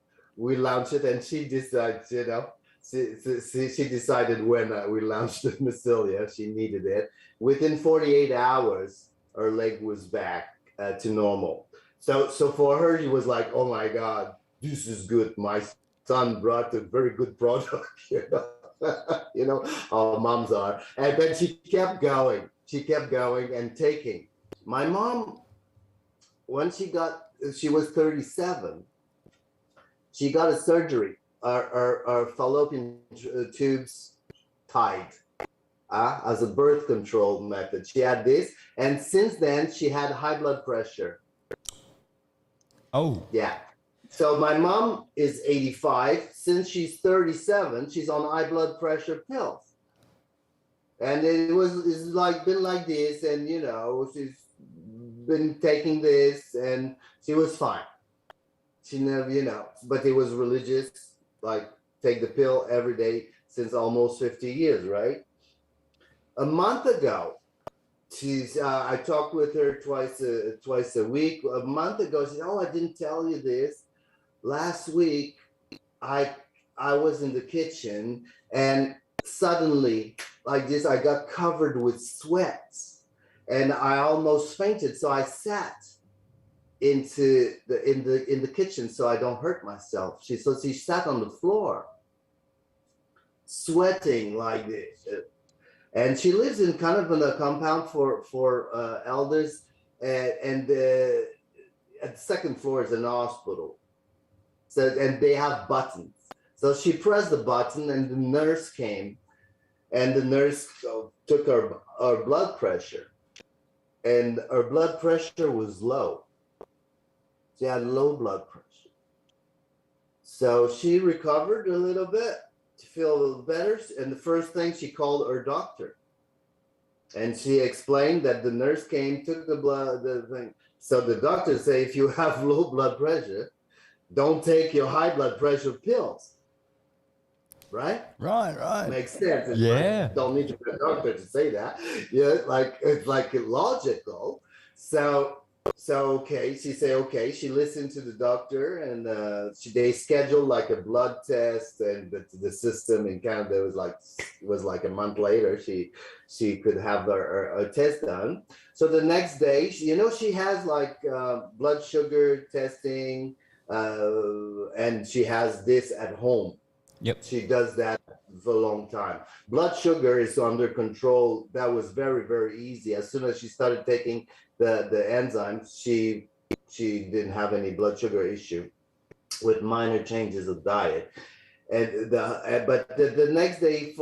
And she decides, you know, she decided when we launched the mycelia, she needed it. Within 48 hours, her leg was back to normal. So for her, she was like, oh my God, this is good. My son brought a very good product, you know. You know how moms are. And then she kept going. She kept going and taking. My mom, when she was 37, she got a surgery. Our fallopian tubes tied as a birth control method. She had this, and since then she had high blood pressure. Oh. Yeah. So my mom is 85. Since she's 37, she's on high blood pressure pills. And it's like been like this, and you know, she's been taking this, and she was fine. She never, you know, but it was religious, like take the pill every day since almost 50 years, right? A month ago, I talked with her twice a week. A month ago, she said, oh, I didn't tell you this. Last week, I was in the kitchen, and suddenly, like this, I got covered with sweats, and I almost fainted. So I sat in the kitchen so I don't hurt myself. She sat on the floor, sweating like this. And she lives in kind of in a compound for elders, and at the second floor is an hospital. So, and they have buttons. So she pressed the button, and the nurse came, and the nurse took her blood pressure, and her blood pressure was low. She had low blood pressure. So she recovered a little bit to feel a little better. And the first thing, she called her doctor. And she explained that the nurse came, took the thing. So the doctor said, if you have low blood pressure, don't take your high blood pressure pills. Right? Right. Makes sense. It's Yeah. like, don't need to be a doctor to say that. Yeah, it's like logical. So okay, she said okay. She listened to the doctor, and they scheduled like a blood test, and the system in Canada was like a month later. She could have her test done. So the next day, she has like blood sugar testing, and she has this at home. Yep. She does that for a long time. Blood sugar is under control. That was very, very easy. As soon as she started taking the enzymes, she didn't have any blood sugar issue with minor changes of diet. And but the next day,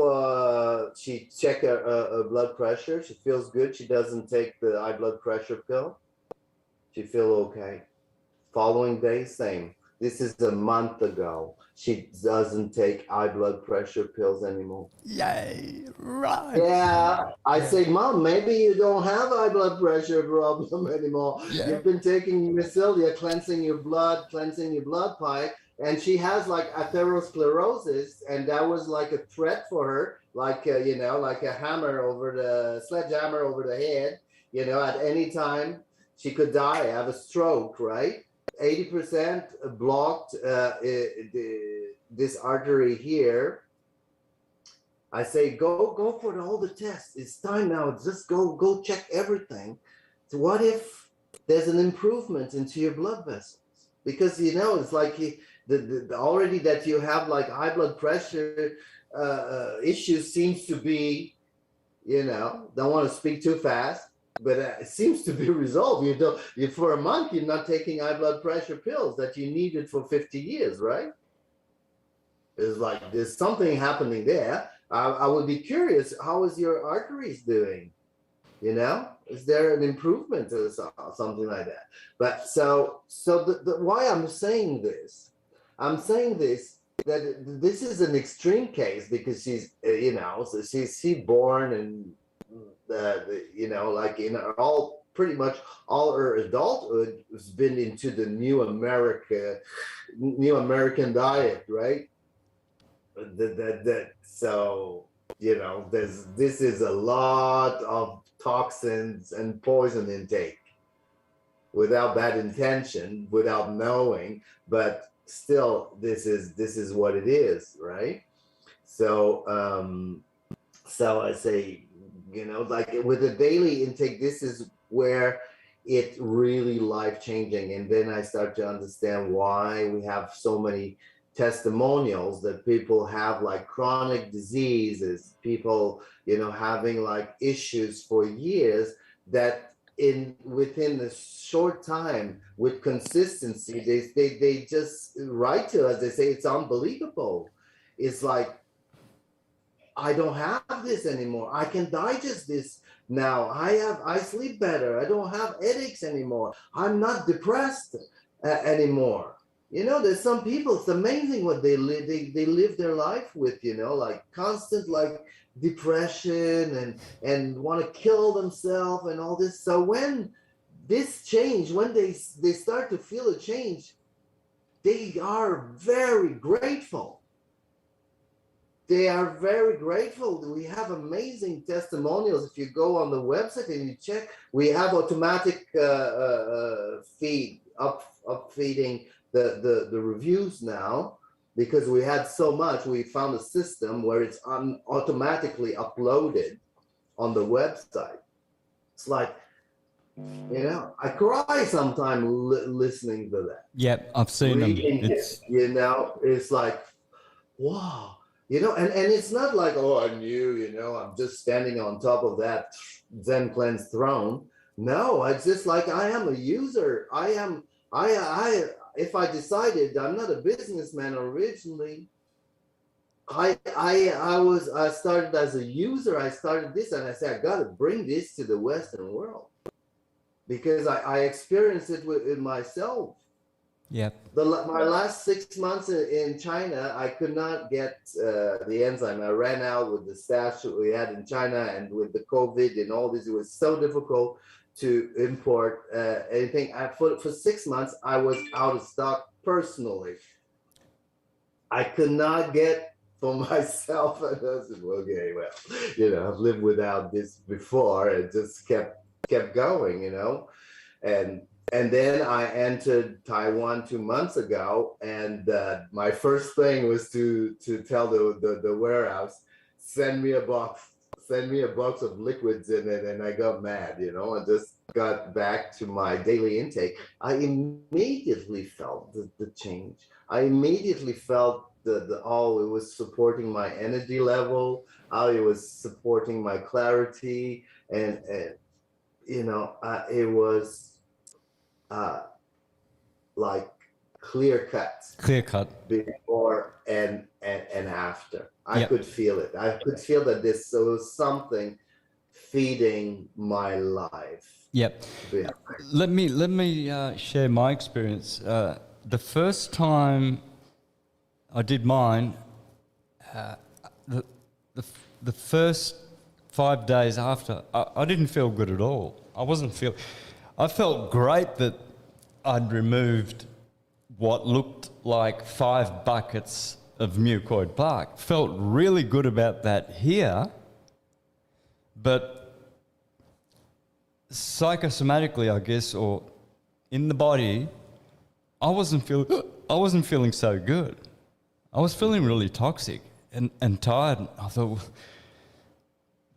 she checked her blood pressure. She feels good. She doesn't take the high blood pressure pill. She feel okay. Following day, same. This is a month ago. She doesn't take high blood pressure pills anymore. Yay! Right. Yeah, I say, Mom, maybe you don't have high blood pressure problem anymore. Yeah. You've been taking Mycelia, cleansing your blood pipe, and she has like atherosclerosis, and that was like a threat for her, like like a sledgehammer over the head. At any time she could die, have a stroke, right? 80% blocked this artery here. I say, go for all the tests. It's time now. Just go check everything. So what if there's an improvement into your blood vessels? Because it's like the already that you have like high blood pressure issues seems to be, don't want to speak too fast, but it seems to be resolved. For a month you're not taking high blood pressure pills that you needed for 50 years, right? It's like there's something happening there. I would be curious, how is your arteries doing? Is there an improvement or something like that? But so why I'm saying this that this is an extreme case because she's so she's born and like in pretty much all her adulthood has been into the new American diet, right? So this is a lot of toxins and poison intake without bad intention, without knowing, but still this is what it is, right? So I say, like with the daily intake, this is where it really life-changing. And then I start to understand why we have so many testimonials that people have like chronic diseases, people having like issues for years, that within a short time with consistency they just write to us. They say it's unbelievable. It's like, I don't have this anymore. I can digest this now. I sleep better. I don't have headaches anymore. I'm not depressed anymore. There's some people, it's amazing what they live their life with, like constant like depression and want to kill themselves and all this. So when this change, when they start to feel a change, they are very grateful. They are very grateful. We have amazing testimonials. If you go on the website and you check, we have automatic feeding the reviews now, because we had so much. We found a system where it's automatically uploaded on the website. It's like, I cry sometimes listening to that. Yep, I've seen them. It's like, wow. And it's not like, oh, I knew, I'm just standing on top of that Zencleanz throne. No, it's just like, I am a user. If I decided, I'm not a businessman originally. I started as a user. I started this and I said, I got to bring this to the Western world because I experienced it in myself. Yeah. My last 6 months in China, I could not get the enzyme. I ran out with the stash we had in China, and with the COVID and all this, it was so difficult to import anything. For 6 months, I was out of stock personally. I could not get for myself. And I said, okay, well, I've lived without this before. It just kept going, And then I entered Taiwan 2 months ago, and my first thing was to tell the warehouse, send me a box of liquids in it, and I got mad, and just got back to my daily intake. I immediately felt the change. I immediately felt it was supporting my energy level, how it was supporting my clarity, and it was like clear cut before and after. I could feel it. I could feel that this was something feeding my life. Yep. Let me share my experience. the first time I did mine, the first 5 days after, I didn't feel good at all. I felt great that I'd removed what looked like 5 buckets of mucoid plaque. Felt really good about that here, but psychosomatically, I guess, or in the body, I wasn't feeling so good. I was feeling really toxic and tired. I thought,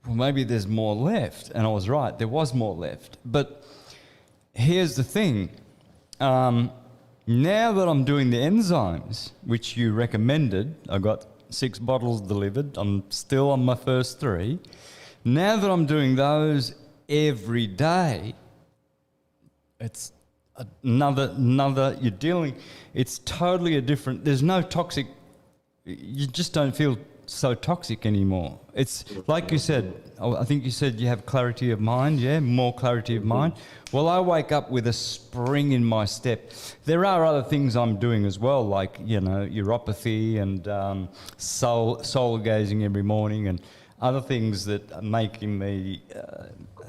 well, maybe there's more left. And I was right, there was more left. But here's the thing. Now that I'm doing the enzymes, which you recommended, I got 6 bottles delivered. I'm still on my first 3. Now that I'm doing those every day, it's another, you're dealing, it's totally a different, there's no toxic, you just don't feel so toxic anymore. It's like you said, I think you said you have clarity of mind, yeah, more clarity of mind. Well, I wake up with a spring in my step. There are other things I'm doing as well, like, you know, uropathy and soul gazing every morning and other things that are making me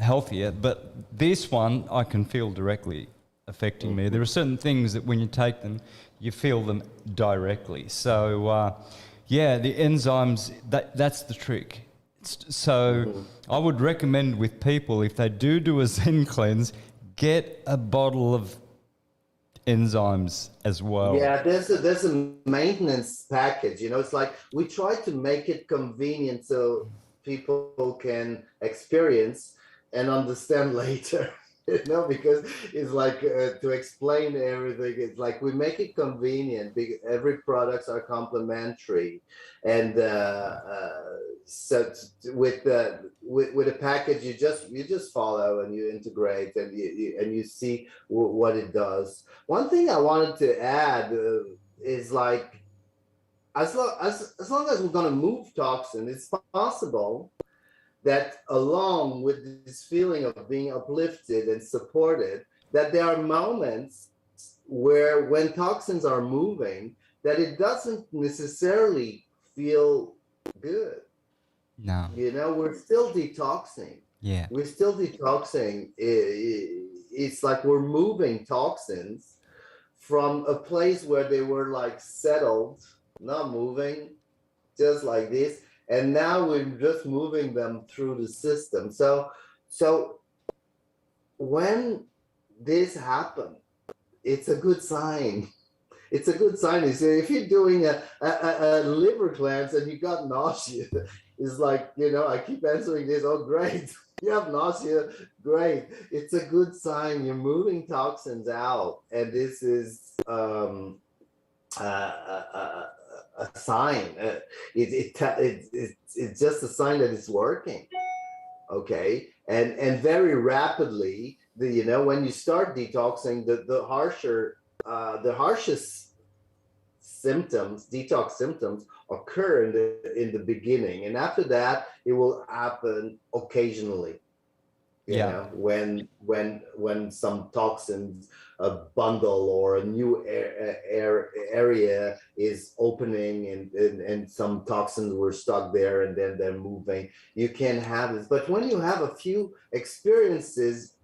healthier. But this one, I can feel directly affecting me. There are certain things that when you take them, you feel them directly. So, yeah, the enzymes, that's the trick. So I would recommend with people, if they do a Zencleanz, get a bottle of enzymes as well. Yeah, there's a maintenance package. You know, it's like we try to make it convenient so people can experience and understand later. You know, because it's like to explain everything, it's like we make it convenient because every products are complementary, and so with a package you just follow and you integrate and you see what it does. One thing I wanted to add is like as long as we're going to move toxin, it's possible that along with this feeling of being uplifted and supported, that there are moments where when toxins are moving, that it doesn't necessarily feel good. No. You know, we're still detoxing. Yeah. We're still detoxing. It's like we're moving toxins from a place where they were like settled, not moving, just like this. And now we're just moving them through the system. So when this happens, it's a good sign. It's a good sign. You see, if you're doing a liver cleanse and you got nausea, it's like, you know, I keep answering this, oh, great. You have nausea, great. It's a good sign. You're moving toxins out. And this is a sign. It's just a sign that it's working. Okay, and very rapidly, you know, when you start detoxing, the harshest symptoms, detox symptoms, occur in the beginning, and after that, it will happen occasionally. You know, when some toxins, a bundle or a new area is opening and some toxins were stuck there and then they're moving, you can have this. But when you have a few experiences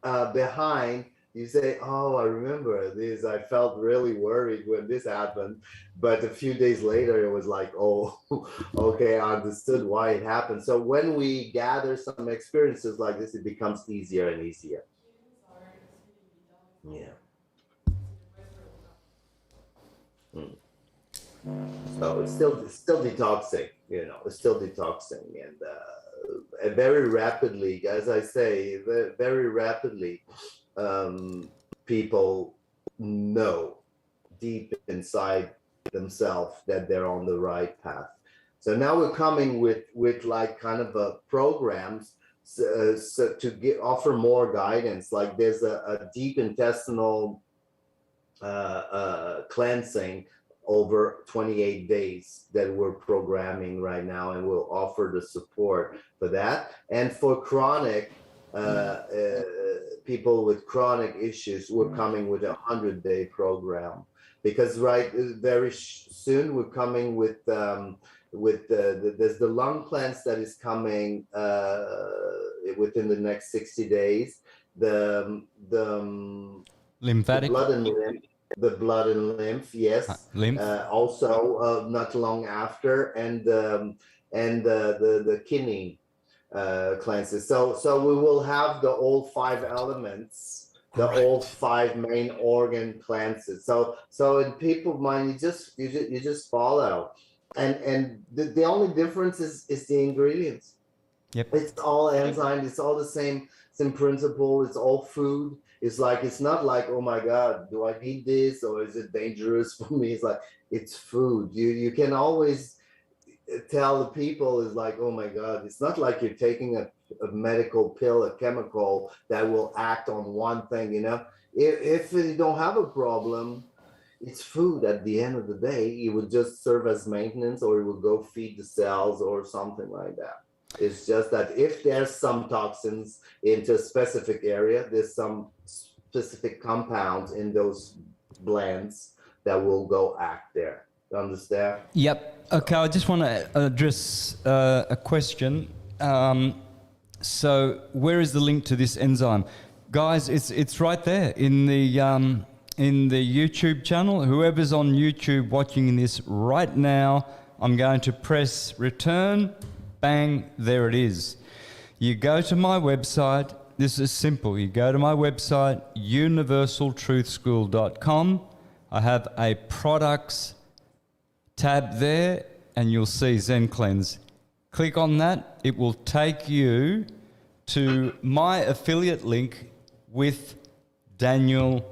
behind, you say, oh, I remember this. I felt really worried when this happened. But a few days later, it was like, oh, okay, I understood why it happened. So when we gather some experiences like this, it becomes easier and easier. Yeah. So it's still detoxing, you know, it's still detoxing. And very rapidly, as I say, very rapidly, people know deep inside themselves that they're on the right path. So now we're coming with like kind of a programs so to offer more guidance. Like there's a deep intestinal cleansing over 28 days that we're programming right now, and we'll offer the support for that. And for chronic people with chronic issues, we're coming with a 100-day program, because very soon we're coming with there's the lung cleanse that is coming within the next 60 days. The lymphatic, the blood and lymph, yes. Lymph. Also, not long after, and the kidney cleanses. So we will have the all 5 elements, the all 5 main organ cleanses. So in people's mind, you just follow, and the only difference is the ingredients. Yep. It's all enzymes. It's all the same principle. It's all food. It's not like, oh my God, do I need this, or is it dangerous for me? It's like, it's food. You can always tell the people, is like, oh my God, it's not like you're taking a medical pill, a chemical that will act on one thing, If you don't have a problem, it's food. At the end of the day, it will just serve as maintenance, or it will go feed the cells or something like that. It's just that if there's some toxins into a specific area, there's some specific compounds in those blends that will go act there. You understand? Yep. Okay, I just want to address a question. So where is the link to this enzyme? Guys, it's right there in the YouTube channel. Whoever's on YouTube watching this right now, I'm going to press return. Bang, there it is. You go to my website. This is simple. You go to my website, universaltruthschool.com. I have a products tab there, and you'll see Zencleanz. Click on that. It will take you to my affiliate link with Daniel's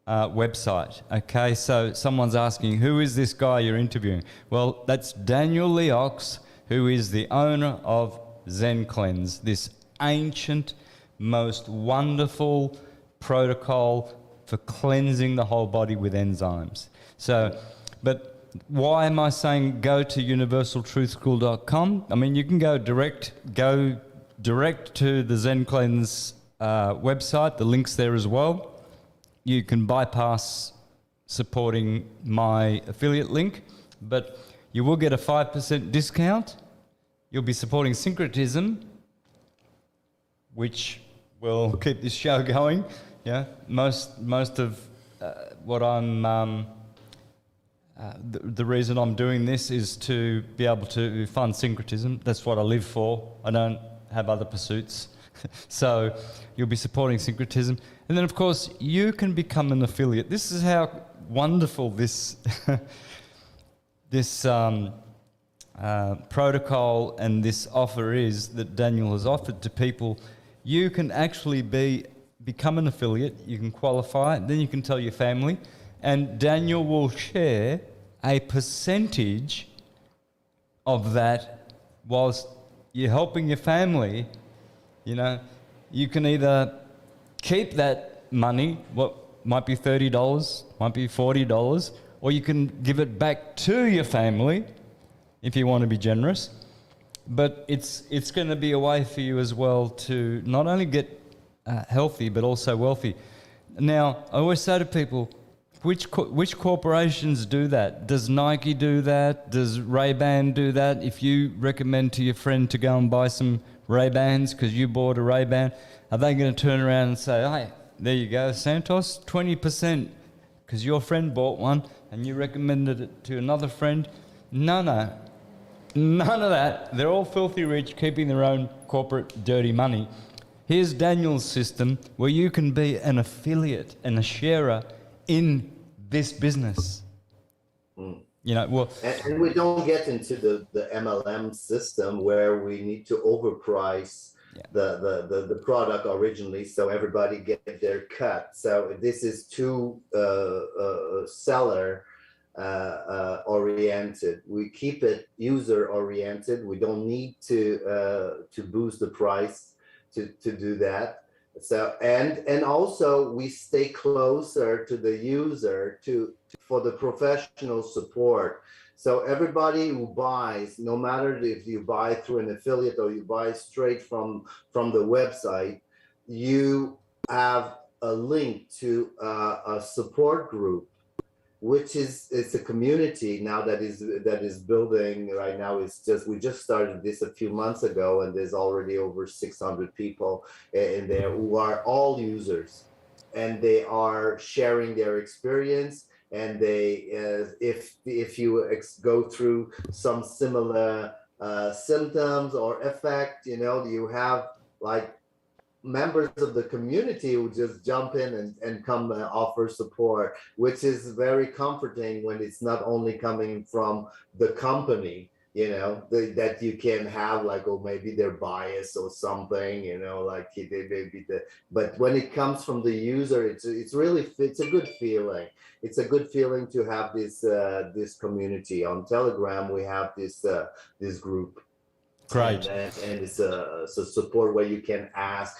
website. Okay, so someone's asking, who is this guy you're interviewing? Well, that's Daniel Leox, who is the owner of Zencleanz, this ancient, most wonderful protocol for cleansing the whole body with enzymes. So, but why am I saying go to universaltruthschool.com? I mean, you can go direct to the Zencleanz website. The link's there as well. You can bypass supporting my affiliate link, but you will get a 5% discount. You'll be supporting Syncretism, which will keep this show going. Yeah, most of what I'm the reason I'm doing this is to be able to fund Syncretism. That's what I live for. I don't have other pursuits. So you'll be supporting Syncretism. And then, of course, you can become an affiliate. This is how wonderful this protocol and this offer is that Daniel has offered to people. You can actually become an affiliate. You can qualify. Then you can tell your family. And Daniel will share a percentage of that whilst you're helping your family. You can either keep that money, what might be $30, might be $40, or you can give it back to your family if you want to be generous. But it's going to be a way for you as well to not only get healthy, but also wealthy. Now, I always say to people, which corporations do that? Does Nike do that? Does Ray-Ban do that? If you recommend to your friend to go and buy some Ray-Bans because you bought a Ray-Ban, are they going to turn around and say, hey, there you go, Santos, 20% because your friend bought one and you recommended it to another friend? No, none of that. They're all filthy rich, keeping their own corporate dirty money. Here's Daniel's system where you can be an affiliate and a sharer in this business. And we don't get into the MLM system where we need to overprice the product originally so everybody get their cut. So this is too seller oriented. We keep it user oriented. We don't need to boost the price to do that. So and also we stay closer to the user for the professional support. So everybody who buys, no matter if you buy through an affiliate or you buy straight from the website, you have a link to a support group, which it's a community now that is building right now. We just started this a few months ago, and there's already over 600 people in there who are all users, and they are sharing their experience. And they, if you go through some similar symptoms or effect, you have like members of the community who just jump in and come and offer support, which is very comforting when it's not only coming from the company, that you can have like, oh, maybe they're biased or something, like they maybe but when it comes from the user, it's a good feeling. It's a good feeling to have this community. On Telegram, we have this group. Great. And it's a support where you can ask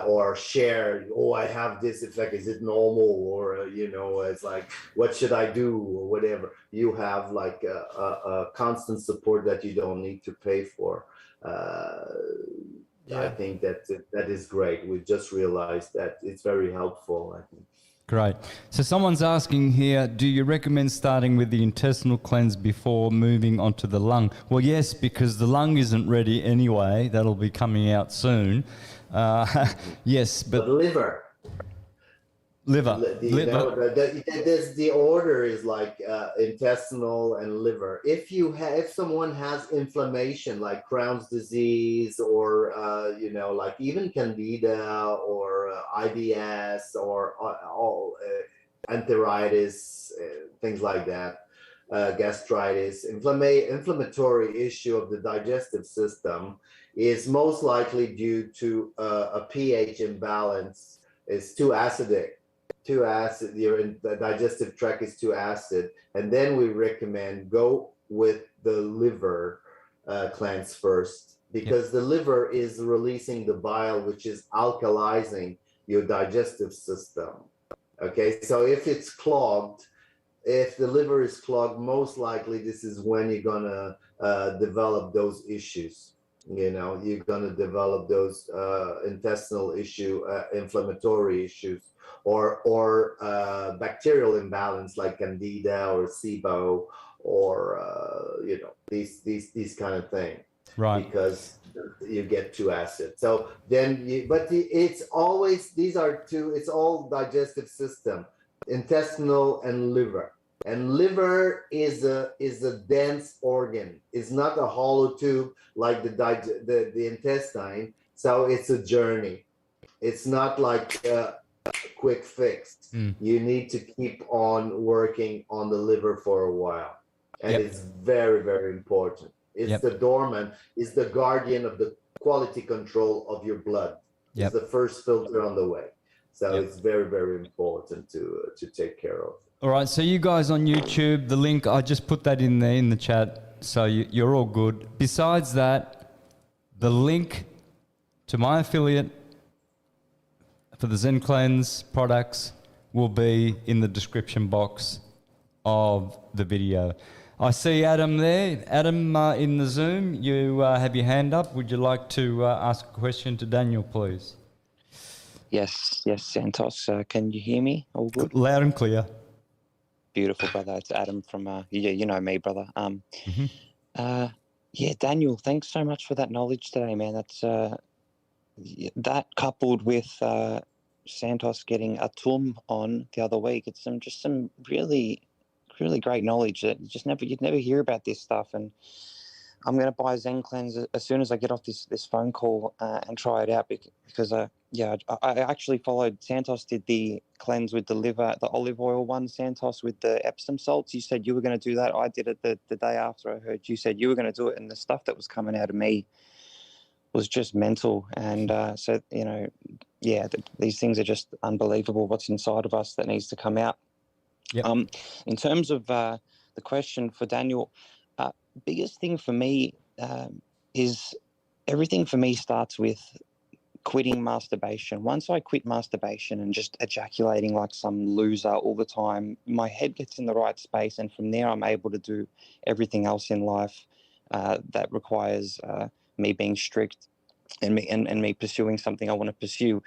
or share, oh, I have this effect, is it normal? Or, it's like, what should I do? Or whatever. You have like a constant support that you don't need to pay for. I think that is great. We just realized that it's very helpful, I think. Great. So someone's asking here, do you recommend starting with the intestinal cleanse before moving on to the lung? Well, yes, because the lung isn't ready anyway. That'll be coming out soon. Yes, but liver. The order is like intestinal and liver. If someone has inflammation like Crohn's disease or like even Candida or IBS or enteritis, things like that, gastritis, inflammatory issue of the digestive system is most likely due to a pH imbalance. It's too acidic. The digestive tract is too acid, and then we recommend go with the liver cleanse first, because the liver is releasing the bile, which is alkalizing your digestive system. Okay, so if it's clogged, if the liver is clogged, most likely this is when you're gonna develop those issues. You're gonna develop those intestinal inflammatory issues, or bacterial imbalance like Candida or SIBO, or these kind of things, right? Because you get too acid. So then, it's always it's all digestive system, intestinal and liver. And liver is a dense organ. It's not a hollow tube like the intestine. So it's a journey. It's not like a quick fix. You need to keep on working on the liver for a while, and it's very, very important. It's the doorman, is the guardian of the quality control of your blood. It's the first filter on the way. So it's very, very important to take care of. All right, so you guys on YouTube, the link, I just put that in there in the chat, so you're all good. Besides that, the link to my affiliate for the Zencleanz products will be in the description box of the video. I see Adam there. Adam, in the Zoom, you have your hand up. Would you like to ask a question to Daniel, please? Yes, Santos. Can you hear me? All good? Loud and clear. Beautiful, brother. It's Adam from, you know me, brother. Daniel, thanks so much for that knowledge today, man. That's that coupled with Santos getting a tum on the other week. It's some really, really great knowledge that you'd never hear about this stuff. And I'm going to buy Zencleanz as soon as I get off this phone call and try it out, because I actually followed. Santos did the cleanse with the liver, the olive oil one, Santos with the Epsom salts. You said you were going to do that. I did it the day after I heard you said you were going to do it, and the stuff that was coming out of me was just mental. And these things are just unbelievable, what's inside of us that needs to come out. In terms of the question for Daniel, biggest thing for me is everything for me starts with quitting masturbation. Once I quit masturbation and just ejaculating like some loser all the time, my head gets in the right space, and from there I'm able to do everything else in life that requires me being strict and me pursuing something I want to pursue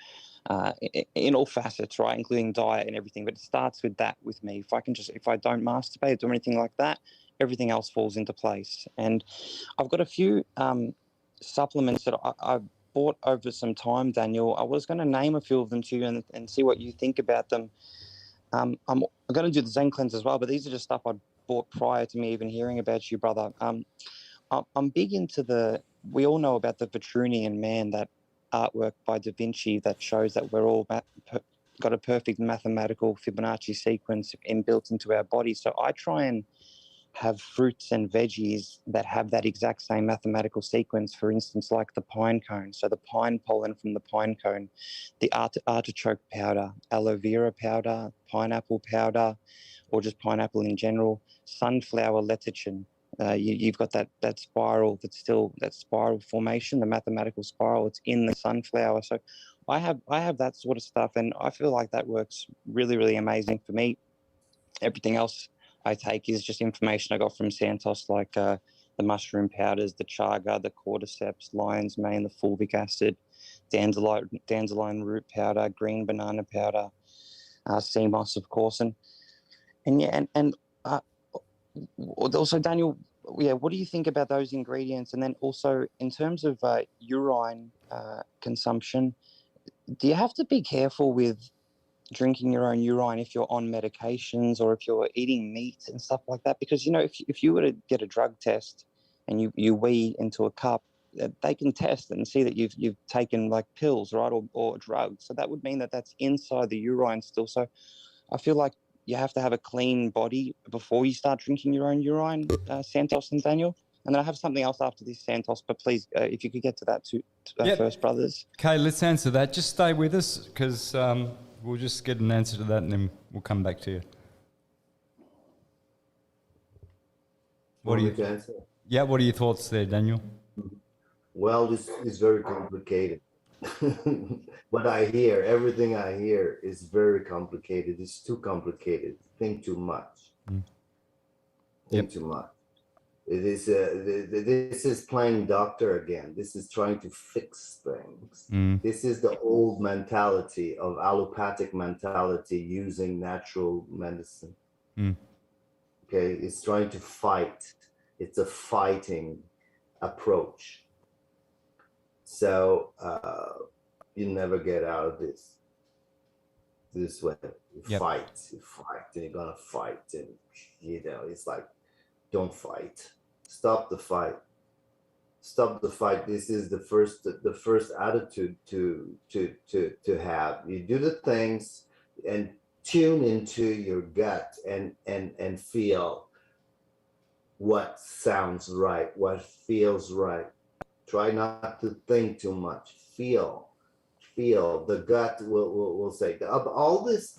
in all facets, right, including diet and everything. But it starts with that with me. If I don't masturbate or do anything like that, everything else falls into place. And I've got a few supplements that I've bought over some time, Daniel. I was going to name a few of them to you and see what you think about them. I'm going to do the Zencleanz as well, but these are just stuff I bought prior to me even hearing about you, brother. I'm big into we all know about the Vitrunian Man, that artwork by Da Vinci that shows that we're all got a perfect mathematical Fibonacci sequence inbuilt into our body. So I try and have fruits and veggies that have that exact same mathematical sequence, for instance, like the pine cone. So the pine pollen from the pine cone, the artichoke powder, aloe vera powder, pineapple powder, or just pineapple in general, sunflower lecithin. You've got that spiral that spiral formation, the mathematical spiral. It's in the sunflower. So I have that sort of stuff, and I feel like that works really, really amazing for me. Everything else I take is just information I got from Santos, like the mushroom powders, the chaga, the cordyceps, lion's mane, the fulvic acid, dandelion root powder, green banana powder, sea moss, of course, and also, Daniel, what do you think about those ingredients? And then also, in terms of urine consumption, do you have to be careful with drinking your own urine if you're on medications or if you're eating meat and stuff like that? Because, if you were to get a drug test and you wee into a cup, they can test and see that you've taken like pills, right, or drugs. So that would mean that that's inside the urine still. So I feel like you have to have a clean body before you start drinking your own urine, Santos and Daniel. And then I have something else after this, Santos, but please, if you could get to that first, brothers. Okay, let's answer that. Just stay with us, because we'll just get an answer to that and then we'll come back to you. What are you? Yeah, what are your thoughts there, Daniel? Well, this is very complicated. What I hear, everything I hear is very complicated. It's too complicated. Think too much. Think too much. It is. This is playing doctor again. This is trying to fix things. This is the old mentality of allopathic mentality using natural medicine. Okay, it's trying to fight. It's a fighting approach. So you never get out of this way. You fight, and you're gonna fight, and it's like, don't fight. Stop the fight. Stop the fight. This is the first attitude to have. You do the things and tune into your gut and feel what sounds right, what feels right. Try not to think too much. Feel. The gut will say. All this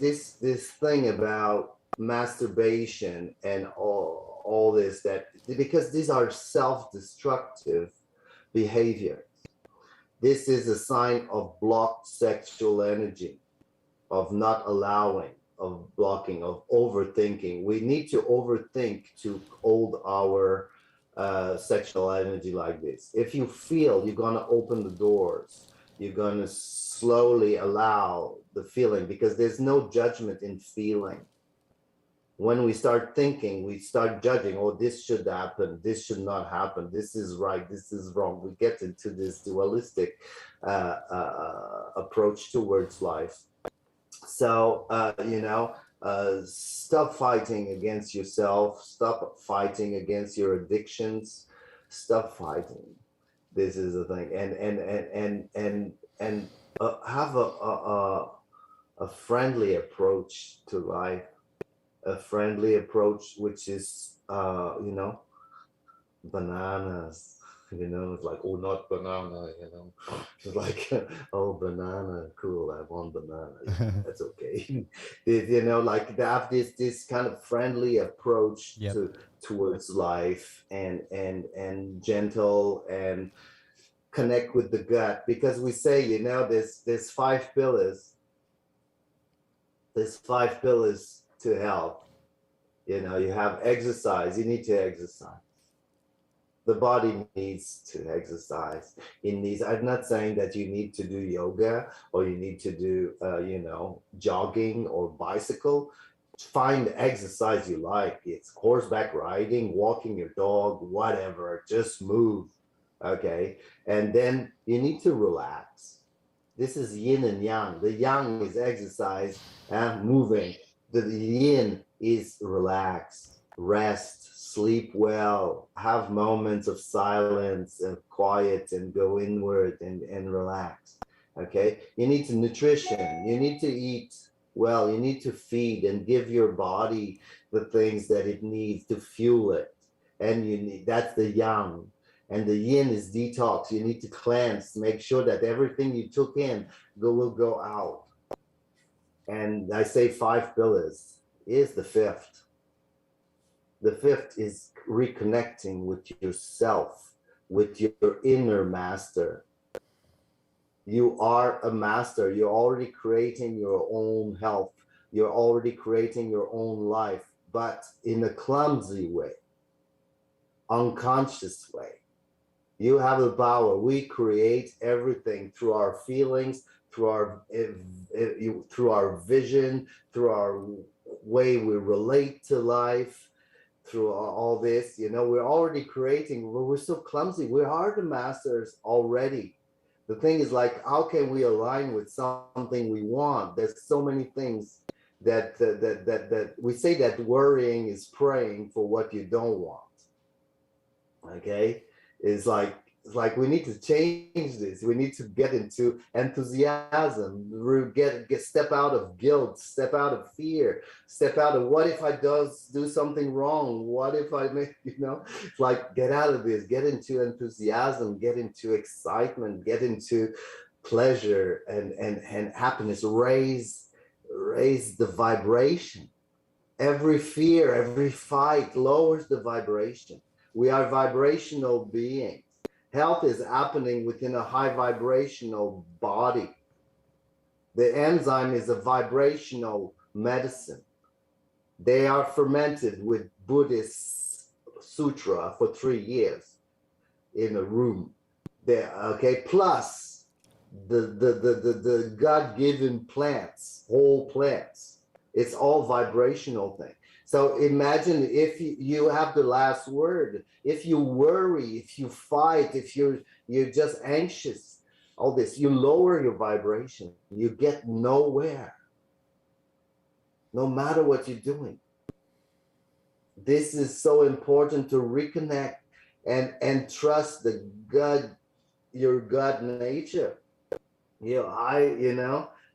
thing about masturbation and all this, that because these are self-destructive behaviors. This is a sign of blocked sexual energy, of not allowing, of blocking, of overthinking. We need to overthink to hold our sexual energy like this. If you feel, you're going to open the doors. You're going to slowly allow the feeling, because there's no judgment in feeling. When we start thinking, we start judging. Oh, this should happen. This should not happen. This is right. This is wrong. We get into this dualistic approach towards life. So, stop fighting against yourself. Stop fighting against your addictions. Stop fighting. This is the thing. And have a friendly approach to life. A friendly approach, which is, bananas. It's like, oh, not banana. It's like, oh, banana, cool. I want banana. That's okay. Like they have this kind of friendly approach towards life, and gentle, and connect with the gut, because we say, you know, there's 5 pillars. There's 5 pillars to health. You know, you have exercise. You need to exercise. The body needs to exercise. It needs. I'm not saying that you need to do yoga or you need to do, you know, jogging or bicycle. Find the exercise you like. It's horseback riding, walking your dog, whatever. Just move, okay? And then you need to relax. This is yin and yang. The yang is exercise and moving. The yin is relax, rest, sleep well, have moments of silence and quiet and go inward and relax, okay? You need to nutrition. You need to eat well. You need to feed and give your body the things that it needs to fuel it. And you need, that's the yang. And the yin is detox. You need to cleanse, make sure that everything you took in will go out. And I say 5 pillars. Is the 5th. The 5th is reconnecting with yourself, with your inner master. You are a master. You're already creating your own health. You're already creating your own life, but in a clumsy way, unconscious way. You have the power. We create everything through our feelings, through our vision, through our way we relate to life, through all this. You know, we're already creating. We're so clumsy. We are the masters already. The thing is, like, how can we align with something we want? There's so many things that we say that worrying is praying for what you don't want. Okay, it's like we need to change this. We need to get into enthusiasm. Step out of guilt. Step out of fear. Step out of what if I do something wrong? What if I make, you know? It's like, get out of this. Get into enthusiasm. Get into excitement. Get into pleasure and happiness. Raise the vibration. Every fear, every fight lowers the vibration. We are vibrational beings. Health is happening within a high vibrational body. The enzyme is a vibrational medicine. They are fermented with Buddhist sutra for 3 years in a room. Okay, plus the God-given plants, whole plants. It's all vibrational thing. So imagine if you have the last word, if you worry, if you fight, if you're just anxious, all this, you lower your vibration. You get nowhere, no matter what you're doing. This is so important to reconnect and trust the God, your God nature.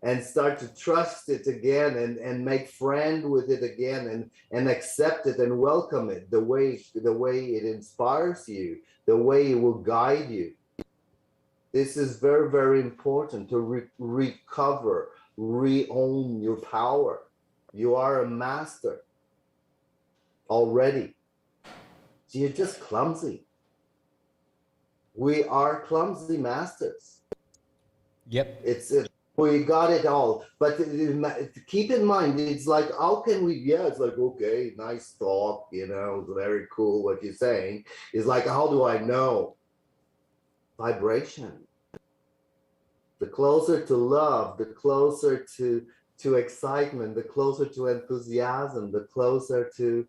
And start to trust it again and make friend with it again and accept it and welcome it the way it inspires you, the way it will guide you. This is very, very important to recover, re-own your power. You are a master already. You're just clumsy. We are clumsy masters. Yep. We got it all, but keep in mind, it's like, how can we, it's like, okay, nice talk, you know, it's very cool what you're saying. It's like, how do I know? Vibration. The closer to love, the closer to excitement, the closer to enthusiasm, the closer to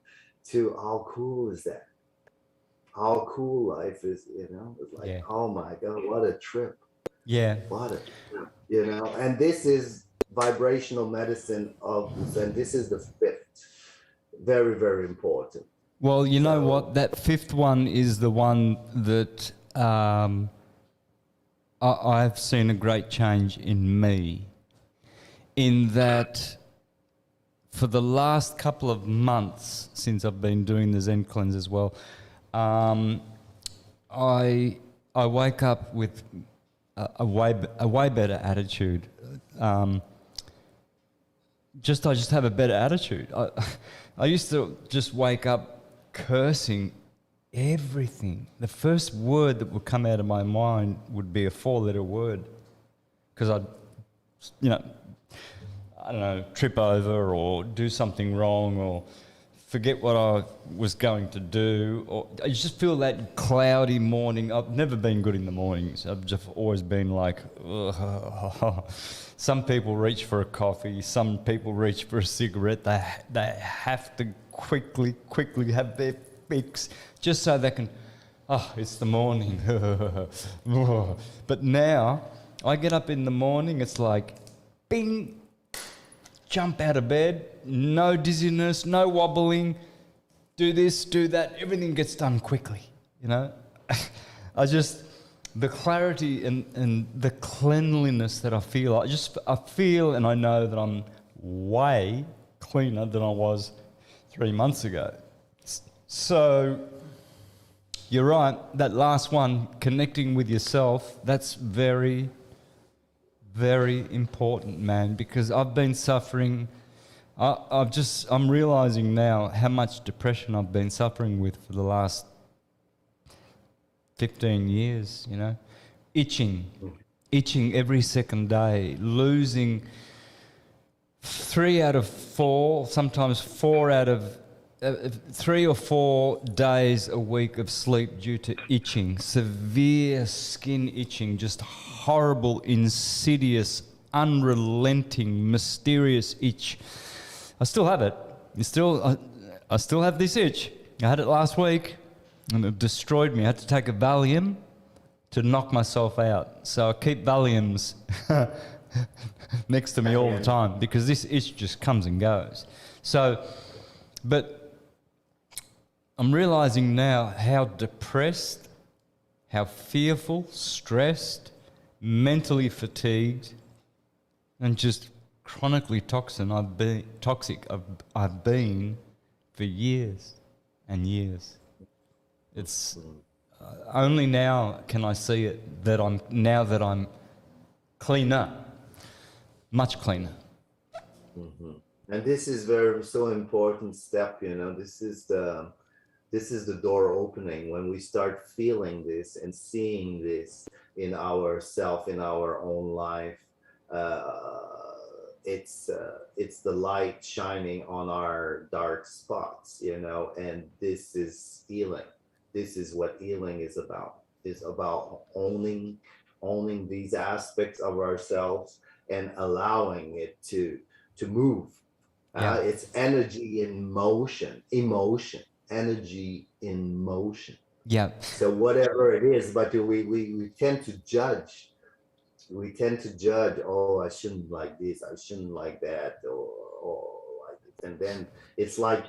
how cool is that? How cool life is, you know? It's like, oh my God, what a trip. Yeah. What a trip. You know, and this is vibrational medicine and this is the 5th. Very, very important. Well, you know what? That 5th one is the one that I've seen a great change in me. In that, for the last couple of months since I've been doing the Zencleanz as well, I wake up with a way better attitude. I just have a better attitude. I used to just wake up cursing everything. The first word that would come out of my mind would be a 4-letter word, because I'd, you know, I don't know, trip over or do something wrong or forget what I was going to do, or I just feel that cloudy morning. I've never been good in the mornings. I've just always been like, ugh. Some people reach for a coffee, some people reach for a cigarette. They have to quickly have their fix just so they can, it's the morning. But now I get up in the morning, it's like, bing, jump out of bed, no dizziness, no wobbling, do this, do that, everything gets done quickly, you know. The clarity and the cleanliness that I feel, I feel and I know that I'm way cleaner than I was 3 months ago. So you're right, that last one, connecting with yourself, that's very, very important, man, because I've been suffering. I'm realizing now how much depression I've been suffering with for the last 15 years, you know. Itching every second day, losing 3 out of 4, sometimes 4 out of 3 or 4 days a week of sleep due to itching, severe skin itching, just horrible, insidious, unrelenting, mysterious itch. I still have it. I still have this itch. I had it last week and it destroyed me. I had to take a Valium to knock myself out. So I keep Valiums next to me all the time because this itch just comes and goes. So, but I'm realizing now how depressed, how fearful, stressed, mentally fatigued, and just chronically toxic I've been for years and years. It's only now can I see it that I'm cleaner, much cleaner. Mm-hmm. And this is so important step, you know. This is the door opening when we start feeling this and seeing this in ourself, in our own life. It's the light shining on our dark spots, you know, and this is healing. This is what healing is about. It's about owning these aspects of ourselves and allowing it to move. It's energy in motion, energy in motion. Yeah. So whatever it is, but we tend to judge. We tend to judge, oh, I shouldn't like this, I shouldn't like that, or like this. And then it's like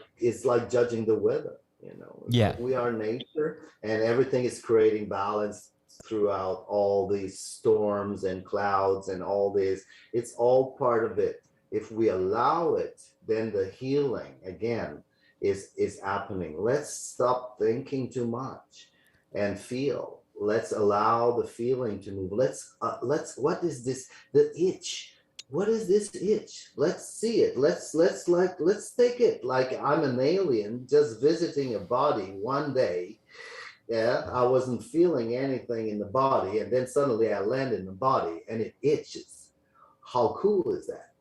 judging the weather, you know. Yeah. Like we are nature and everything is creating balance throughout all these storms and clouds and all this. It's all part of it. If we allow it, then the healing again is happening. Let's stop thinking too much and feel. Let's allow the feeling to move. Let's what is this? The itch. What is this itch? Let's see it. Let's take it like I'm an alien just visiting a body one day. Yeah, I wasn't feeling anything in the body, and then suddenly I land in the body and it itches. How cool is that?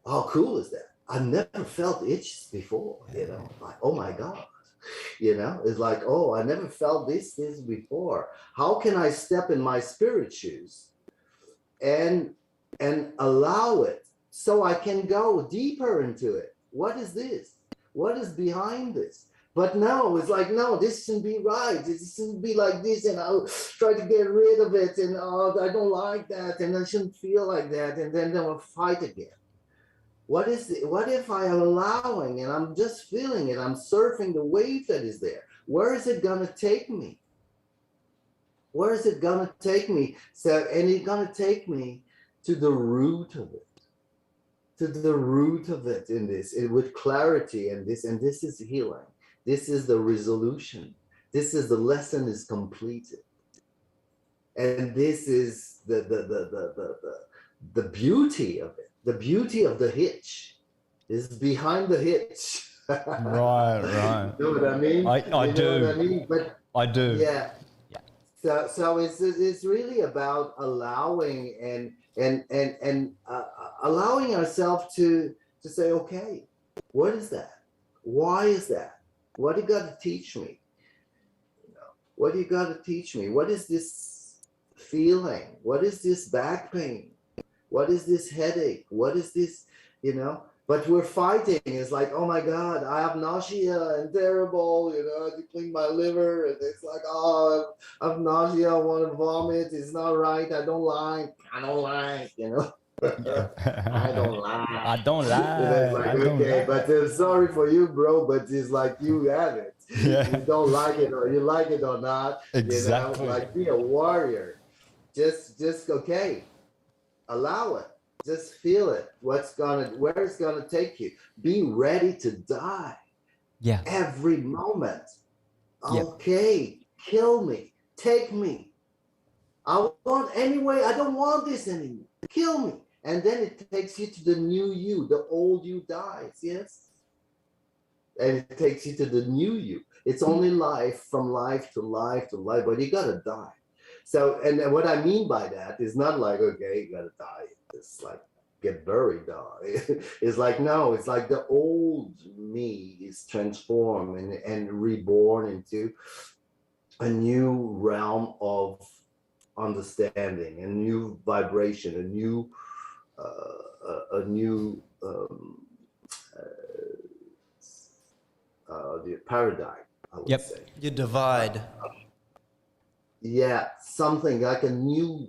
How cool is that? I've never felt itches before, you know, like, oh my God, you know, it's like, oh, I never felt this before. How can I step in my spirit shoes and allow it so I can go deeper into it? What is this? What is behind this? But no, it's like, no, this shouldn't be right. This shouldn't be like this, and I'll try to get rid of it, and oh, I don't like that, and I shouldn't feel like that, and then I'll fight again. What if I am allowing and I'm just feeling it? I'm surfing the wave that is there. Where is it gonna take me? Where is it gonna take me? So, and it's gonna take me to the root of it, to the root of it in this, with clarity, and this is healing. This is the resolution. This is the lesson is completed, and this is the beauty of it. The beauty of the hitch is behind the hitch. Right. You know what I mean? I You know do. what I mean? But I do. yeah. So it's really about allowing and allowing ourselves to say, okay, what is that? Why is that? What do you got to teach me? What do you got to teach me? What is this feeling? What is this back pain? What is this headache? What is this, But we're fighting. It's like, oh my God, I have nausea and terrible, to clean my liver. And it's like, oh, I have nausea, I want to vomit. It's not right. I don't like, I don't like. I don't like. It's like, okay, but sorry for you, bro, but it's like you have it. Yeah. You don't like it or you like it or not. Exactly. Like be a warrior. Just okay. Allow it. Just feel it. Where it's gonna take you. Be ready to die. Yeah. Every moment. Yeah. Okay. Kill me. Take me. I don't want this anymore. Kill me. And then it takes you to the new you. The old you dies. Yes. And it takes you to the new you. It's only life from life to life to life, but you gotta die. So, and what I mean by that is not like, okay, you gotta die. It's like get buried, die. It's like, no, it's like the old me is transformed and reborn into a new realm of understanding, a new vibration, a new the paradigm, I would say. You divide. Yeah, something like a new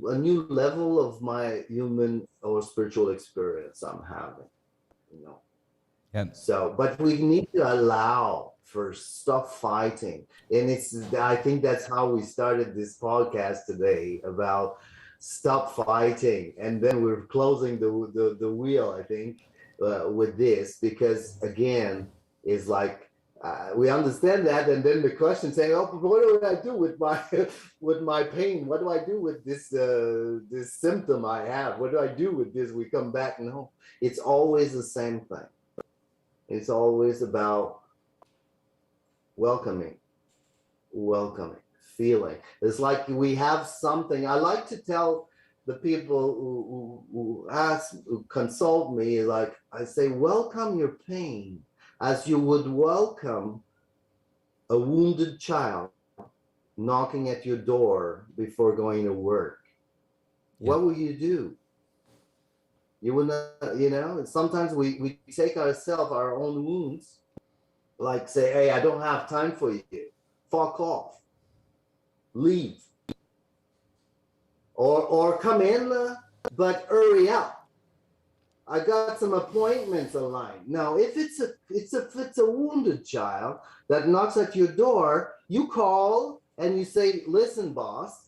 level of my human or spiritual experience I'm having, Yeah. So, but we need to allow for stop fighting, and I think that's how we started this podcast today, about stop fighting, and then we're closing the wheel, I think, with this, because again, is like. We understand that, and then the question saying, "Oh, but what do I do with my with my pain? What do I do with this this symptom I have? What do I do with this?" We come back, no, it's always the same thing. It's always about welcoming, feeling. It's like we have something. I like to tell the people who consult me, like I say, welcome your pain as you would welcome a wounded child knocking at your door before going to work. Yeah. What will you do? You will not, sometimes we take our own wounds, like say, hey, I don't have time for you. Fuck off. Leave. Or come in, but hurry up. I got some appointments aligned. Now, if it's a wounded child that knocks at your door, you call and you say, listen, boss,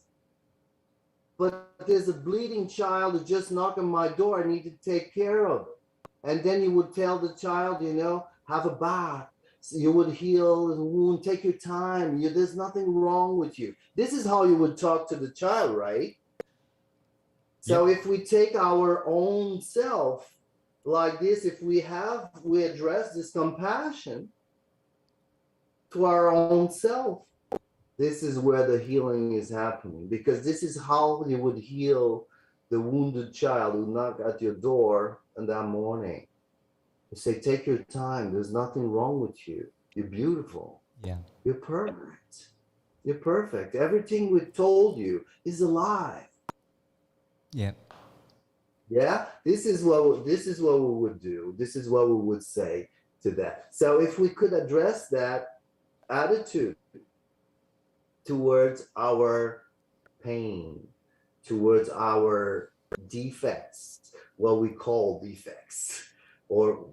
but there's a bleeding child who just knocked on my door. I need to take care of it. And then you would tell the child, have a bath. So you would heal the wound. Take your time. There's nothing wrong with you. This is how you would talk to the child, right? So if we take our own self like this, if we address this compassion to our own self, this is where the healing is happening, because this is how you would heal the wounded child who knocked at your door in that morning. You say, take your time. There's nothing wrong with you. You're beautiful. Yeah. You're perfect. You're perfect. Everything we told you is a lie. Yeah. Yeah. This is what we would do. This is what we would say to that. So if we could address that attitude towards our pain, towards our defects, what we call defects, or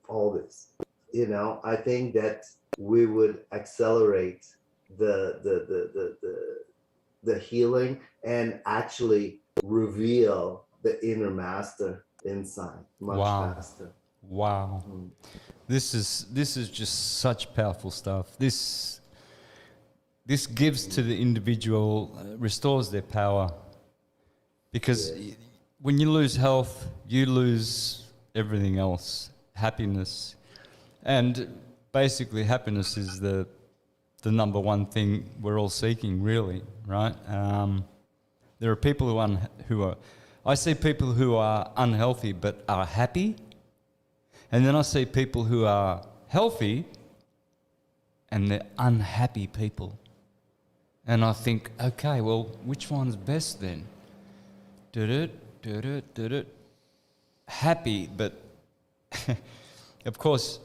all this, I think that we would accelerate the healing and actually reveal the inner master inside much faster. Wow. This is just such powerful stuff. This gives to the individual, restores their power, because when you lose health, you lose everything else, happiness. And basically happiness is the number one thing we're all seeking, really, right? There are people who are, I see people who are unhealthy but are happy, and then I see people who are healthy and they're unhappy people. And I think, okay, well, which one's best then? Happy, but of course,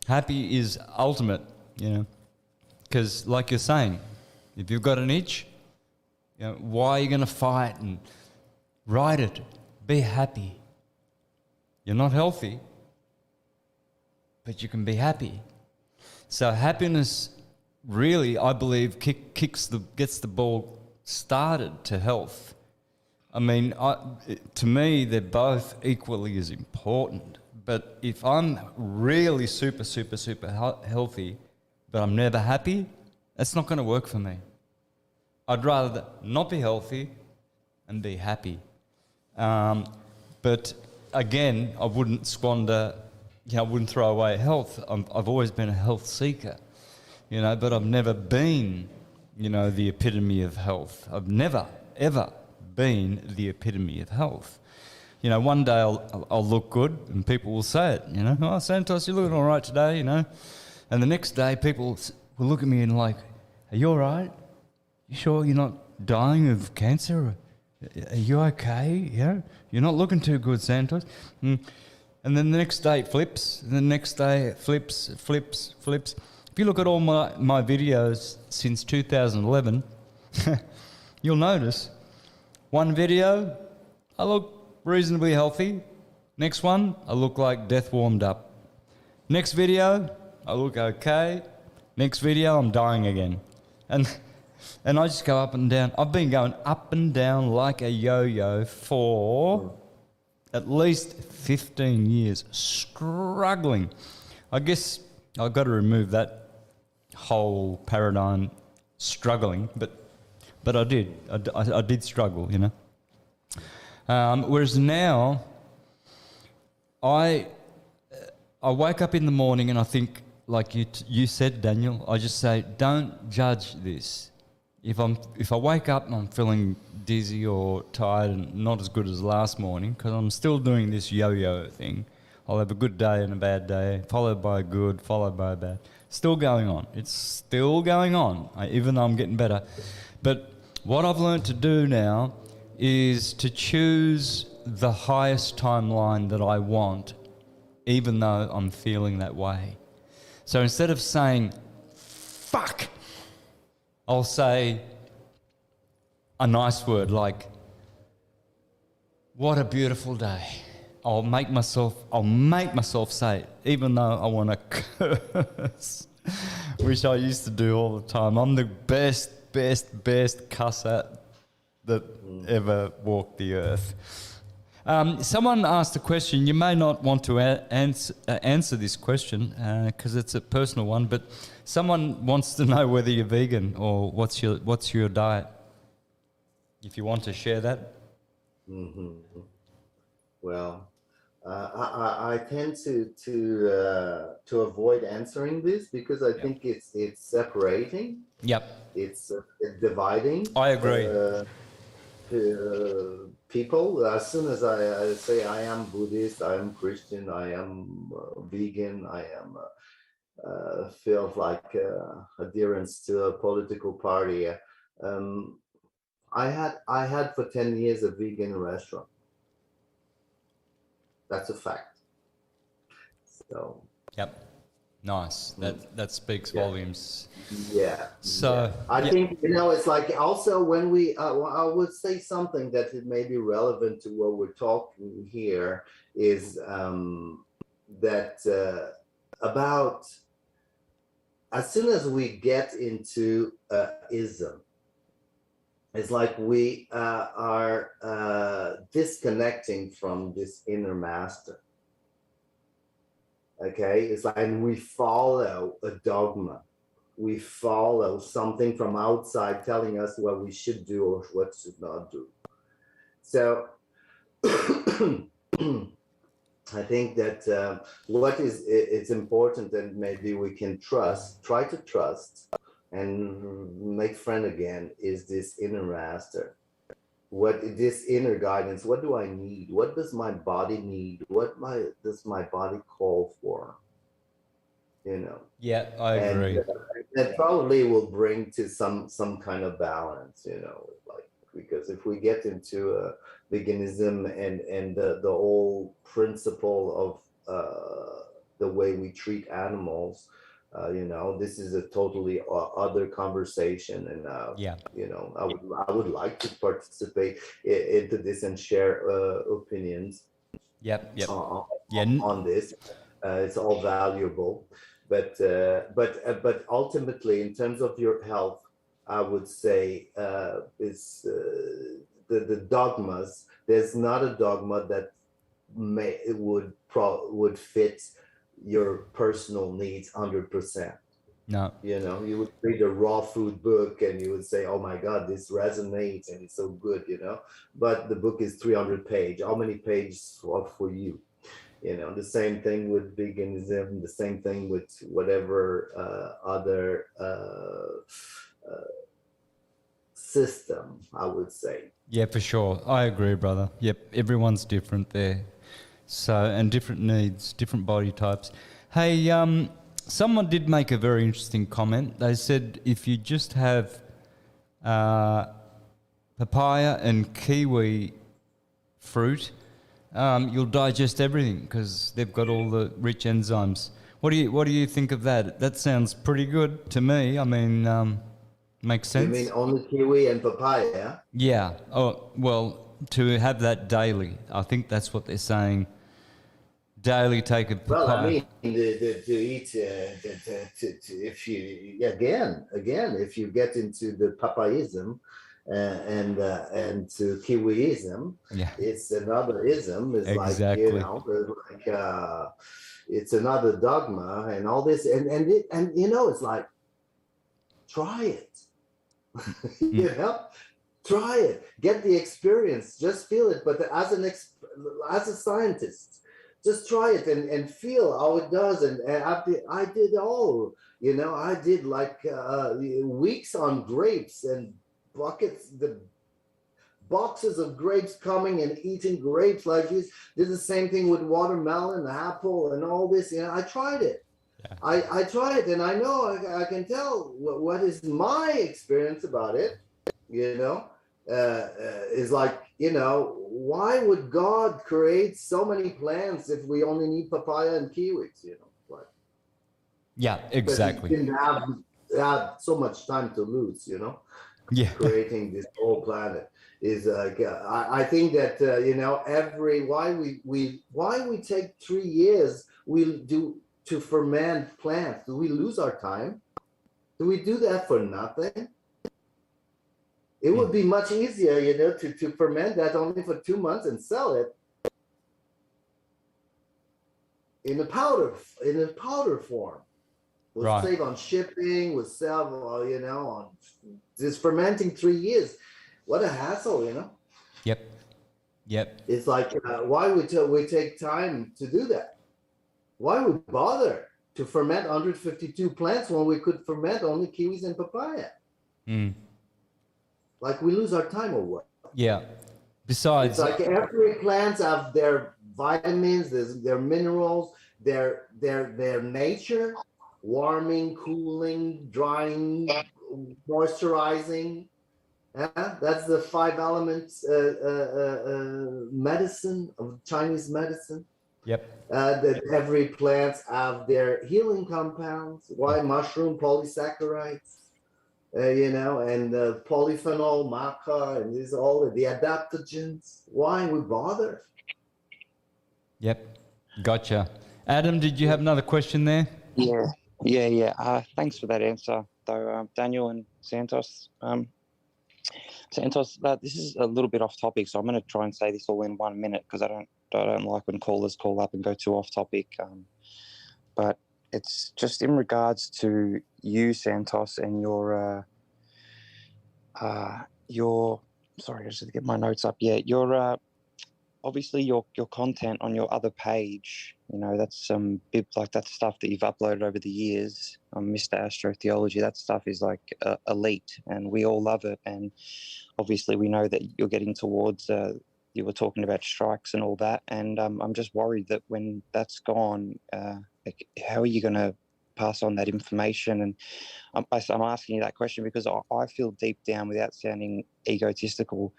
happy is ultimate, you know, because like you're saying, if you've got an itch, you know, why are you going to fight and ride it? Be happy. You're not healthy, but you can be happy. So happiness really, I believe, gets the ball started to health. I mean, to me, they're both equally as important. But if I'm really super healthy, but I'm never happy, that's not going to work for me. I'd rather not be healthy and be happy. But again, I wouldn't squander, you know, I wouldn't throw away health. I've always been a health seeker, you know, but I've never been, you know, the epitome of health. I've never, ever been the epitome of health. You know, one day I'll look good and people will say it, you know, oh, Santos, you're looking all right today, you know. And the next day people will look at me and like, are you all right? You sure you're not dying of cancer? Are you okay? Yeah, you're not looking too good, Santos. And then the next day it flips, and the next day it flips. If you look at all my videos since 2011, you'll notice one video, I look reasonably healthy. Next one, I look like death warmed up. Next video, I look okay. Next video, I'm dying again. And I just go up and down. I've been going up and down like a yo-yo for at least 15 years, struggling. I guess I've got to remove that whole paradigm, struggling, but I did. I did struggle, you know. Whereas now, I wake up in the morning and I think, like you said, Daniel, I just say, don't judge this. If I wake up and I'm feeling dizzy or tired and not as good as last morning, because I'm still doing this yo-yo thing, I'll have a good day and a bad day, followed by a good, followed by a bad. Still going on. It's still going on, even though I'm getting better. But what I've learned to do now is to choose the highest timeline that I want, even though I'm feeling that way. So instead of saying, fuck, I'll say a nice word like, what a beautiful day. I'll make myself say it, even though I want to curse, which I used to do all the time. I'm the best cusser that ever walked the earth. Someone asked a question. You may not want to answer this question because it's a personal one, but someone wants to know whether you're vegan or what's your diet. If you want to share that. Mm-hmm. Well, I tend to avoid answering this because I think it's separating. Yep. It's dividing. I agree. People. As soon as I say I am Buddhist, I am Christian, I am vegan, I am feel like adherence to a political party. I had for 10 years a vegan restaurant. That's a fact. So. Yep. Nice. That speaks volumes. Yeah. So I think, you know, it's like also when we I would say something that it may be relevant to what we're talking here is that about as soon as we get into ism, it's like we are disconnecting from this inner master. Okay, it's like we follow a dogma. We follow something from outside telling us what we should do or what should not do. So I think that what is it's important, and maybe we can try to trust and make friend again, is this inner master. What this inner guidance? What do I need? What does my body need? Does my body call for? You know. Yeah, I agree. And that probably will bring to some kind of balance. You know, like, because if we get into veganism and the whole principle of the way we treat animals, you know, this is a totally other conversation, and Yeah. you know, I would like to participate into this and share opinions. Yep. On this, it's all valuable, but ultimately, in terms of your health, I would say is the dogmas. There's not a dogma that would fit your personal needs 100%. No. You know, you would read a raw food book and you would say, "Oh my God, this resonates and it's so good," you know. But the book is 300 pages. How many pages are for you? You know, the same thing with veganism, the same thing with whatever other system, I would say. Yeah, for sure. I agree, brother. Yep, everyone's different there. So, and different needs, different body types. Hey, someone did make a very interesting comment. They said if you just have papaya and kiwi fruit, you'll digest everything because they've got all the rich enzymes. What do you think of that? That sounds pretty good to me. I mean, makes sense. You mean only kiwi and papaya? Yeah. Oh, well, to have that daily, I think that's what they're saying. Daily take a papaya. Well, I mean, to eat, if you if you get into the papaism and to kiwiism, yeah, it's another ism. It's exactly. like, you know, like it's another dogma and all this, and you know, it's like, try it. You know, try it, get the experience, just feel it. But as a scientist, just try it and feel how it does. And I did all, you know, I did like weeks on grapes and the boxes of grapes, coming and eating grapes like this. Did the same thing with watermelon, apple, and all this. You know, I tried it. Yeah. I tried it, and I know I can tell what is my experience about it. You know, is like, you know, why would God create so many plants if we only need papaya and kiwis? You know, like, yeah, exactly. He didn't have so much time to lose. You know, yeah, creating this whole planet is like I think that you know, why we take 3 years to ferment plants. Do we lose our time? Do we do that for nothing? It would be much easier, you know, to ferment that only for 2 months and sell it in a powder form. We'll right. save on shipping. We'll sell, you know, on this fermenting 3 years. What a hassle, you know. Yep. It's like why we take time to do that? Why would we bother to ferment 152 plants when we could ferment only kiwis and papaya? Like, we lose our time or what? Yeah. Besides, it's like every plants have their vitamins, their minerals, their nature, warming, cooling, drying, moisturizing. That's the 5 elements medicine of Chinese medicine. Yep. That every plants have their healing compounds. Why mushroom polysaccharides? You know, and polyphenol, maca, and these all the adaptogens. Why we bother? Yep, gotcha. Adam, did you have another question there? Yeah. Thanks for that answer, though, Daniel and Santos. Santos, this is a little bit off topic, so I'm going to try and say this all in 1 minute because I don't like when callers call up and go too off topic. But it's just in regards to you, Santos, and your sorry, I just have to get my notes up. Yeah, your obviously your content on your other page, you know, that's like that stuff that you've uploaded over the years on Mr. Astrotheology. That stuff is like elite, and we all love it. And obviously, we know that you're getting towards. You were talking about strikes and all that, and I'm just worried that when that's gone, like, how are you going to pass on that information? And I'm asking you that question because I feel deep down, without sounding egotistical,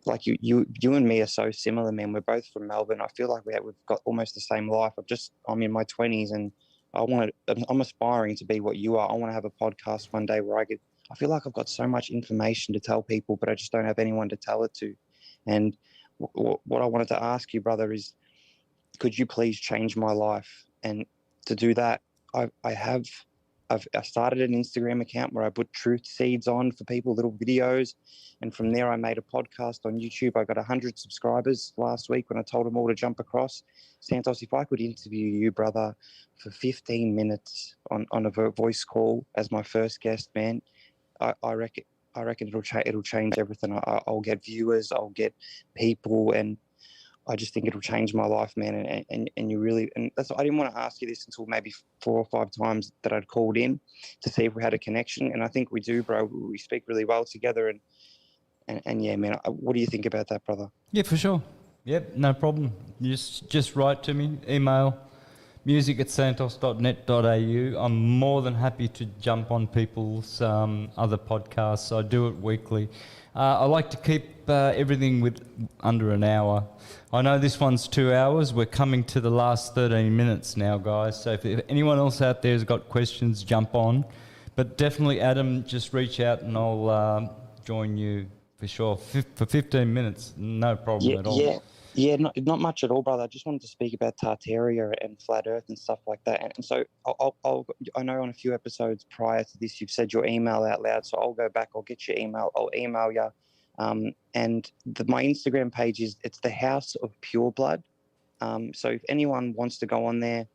like you and me are so similar, man. We're both from Melbourne. I feel like we've got almost the same life. I'm in my 20s, and I'm aspiring to be what you are. I want to have a podcast one day where I feel like I've got so much information to tell people, but I just don't have anyone to tell it to. And what I wanted to ask you, brother, is could you please change my life? And to do that, I started an Instagram account where I put truth seeds on for people, little videos. And from there, I made a podcast on YouTube. I got 100 subscribers last week when I told them all to jump across. Santos, if I could interview you, brother, for 15 minutes on a voice call as my first guest, man, I reckon it'll change everything. I'll get viewers, I'll get people, and I just think it'll change my life, man. And you really, and that's, I didn't want to ask you this until maybe 4 or 5 times that I'd called in to see if we had a connection. And I think we do, bro. We speak really well together. And yeah, man, what do you think about that, brother? Yeah, for sure. Yep, no problem. Just write to me, email, music@santos.net.au. I'm more than happy to jump on people's other podcasts. I do it weekly. I like to keep everything with under an hour. I know this one's 2 hours. We're coming to the last 13 minutes now, guys. So if anyone else out there has got questions, jump on. But definitely, Adam, just reach out and I'll join you for sure. For 15 minutes, no problem at all. Yeah, not much at all, brother. I just wanted to speak about Tartaria and flat Earth and stuff like that. And so I know on a few episodes prior to this, you've said your email out loud. So I'll go back. I'll get your email. I'll email you. And my Instagram page it's the House of Pure Blood. So if anyone wants to go on there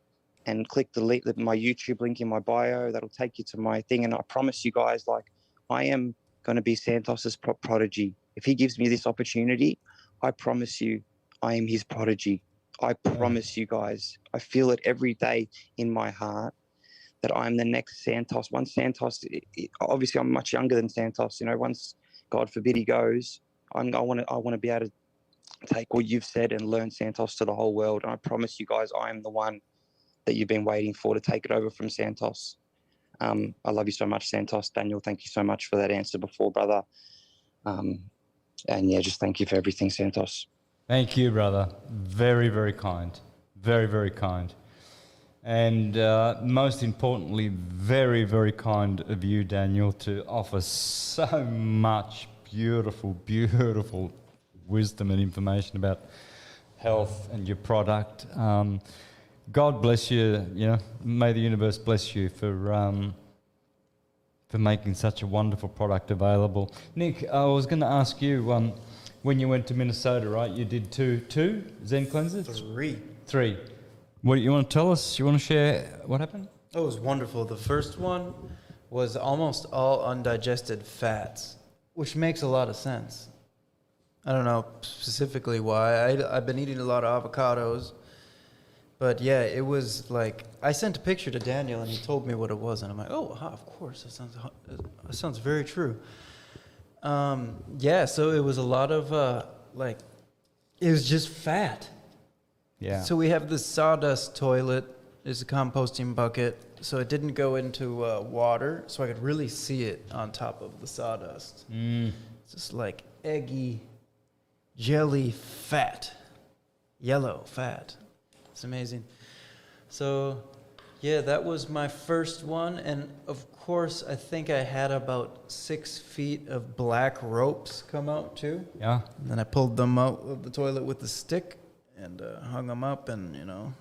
and click the link, my YouTube link in my bio, that'll take you to my thing. And I promise you guys, like, I am going to be Santos's prodigy. If he gives me this opportunity, I promise you, I am his prodigy. I promise you guys. I feel it every day in my heart that I'm the next Santos. Once Santos, obviously I'm much younger than Santos. You know, once God forbid he goes, I want to be able to take what you've said and learn Santos to the whole world. And I promise you guys, I am the one that you've been waiting for to take it over from Santos. I love you so much, Santos. Daniel, thank you so much for that answer before, brother. And yeah, just thank you for everything, Santos. Thank you, brother. Very, very kind. Very, very kind. And most importantly, very, very kind of you, Daniel, to offer so much beautiful, beautiful wisdom and information about health and your product. God bless you. You know, may the universe bless you for making such a wonderful product available. Nick, I was going to ask you, when you went to Minnesota, right? You did two Zencleanzes? Three. What you want to tell us? You want to share what happened? Oh, it was wonderful. The first one was almost all undigested fats, which makes a lot of sense. I don't know specifically why. I've been eating a lot of avocados. But yeah, it was like, I sent a picture to Daniel and he told me what it was. And I'm like, oh, of course. That sounds very true. Yeah, so it was a lot of, it was just fat. Yeah. So we have this sawdust toilet. It's a composting bucket. So it didn't go into water, so I could really see it on top of the sawdust. It's just like eggy, jelly fat, yellow fat. It's amazing. So, yeah, that was my first one. And, of course, I think I had about 6 feet of black ropes come out, too. Yeah. And then I pulled them out of the toilet with a stick and hung them up. And, you know,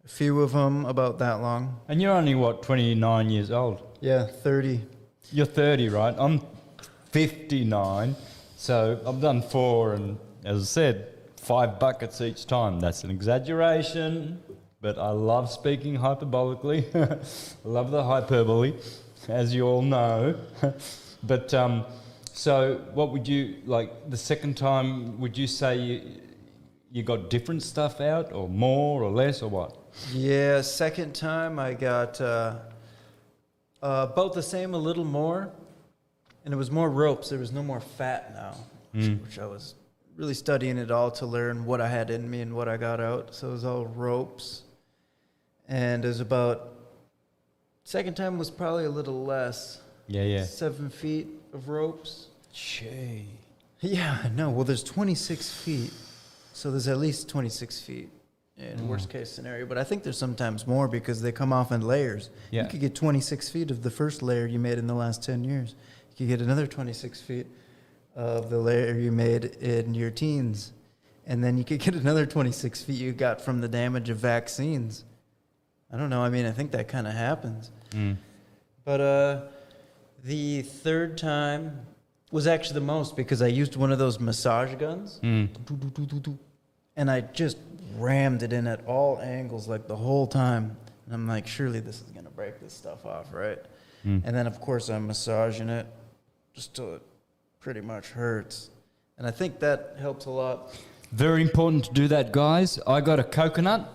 a few of them about that long. And you're only, 29 years old? Yeah, 30. You're 30, right? I'm 59. So I've done 4 and, as I said, 5 buckets each time. That's an exaggeration, but I love speaking hyperbolically. I love the hyperbole, as you all know. But so what would you, like the second time, would you say you got different stuff out, or more or less, or what? Yeah, second time I got about the same, a little more, and it was more ropes. There was no more fat now, which I was really studying it all to learn what I had in me and what I got out. So it was all ropes, and it was about, second time was probably a little less. Yeah. 7 feet of ropes. Gee. Yeah, I know. Well, there's 26 feet, so there's at least 26 feet in worst case scenario. But I think there's sometimes more because they come off in layers. Yeah. You could get 26 feet of the first layer you made in the last 10 years. You could get another 26 feet of the layer you made in your teens. And then you could get another 26 feet you got from the damage of vaccines. I don't know. I mean, I think that kind of happens. But the third time was actually the most because I used one of those massage guns. And I just rammed it in at all angles like the whole time. And I'm like, surely this is going to break this stuff off, right? And then, of course, I'm massaging it just till it pretty much hurts. And I think that helps a lot. Very important to do that, guys. I got a coconut.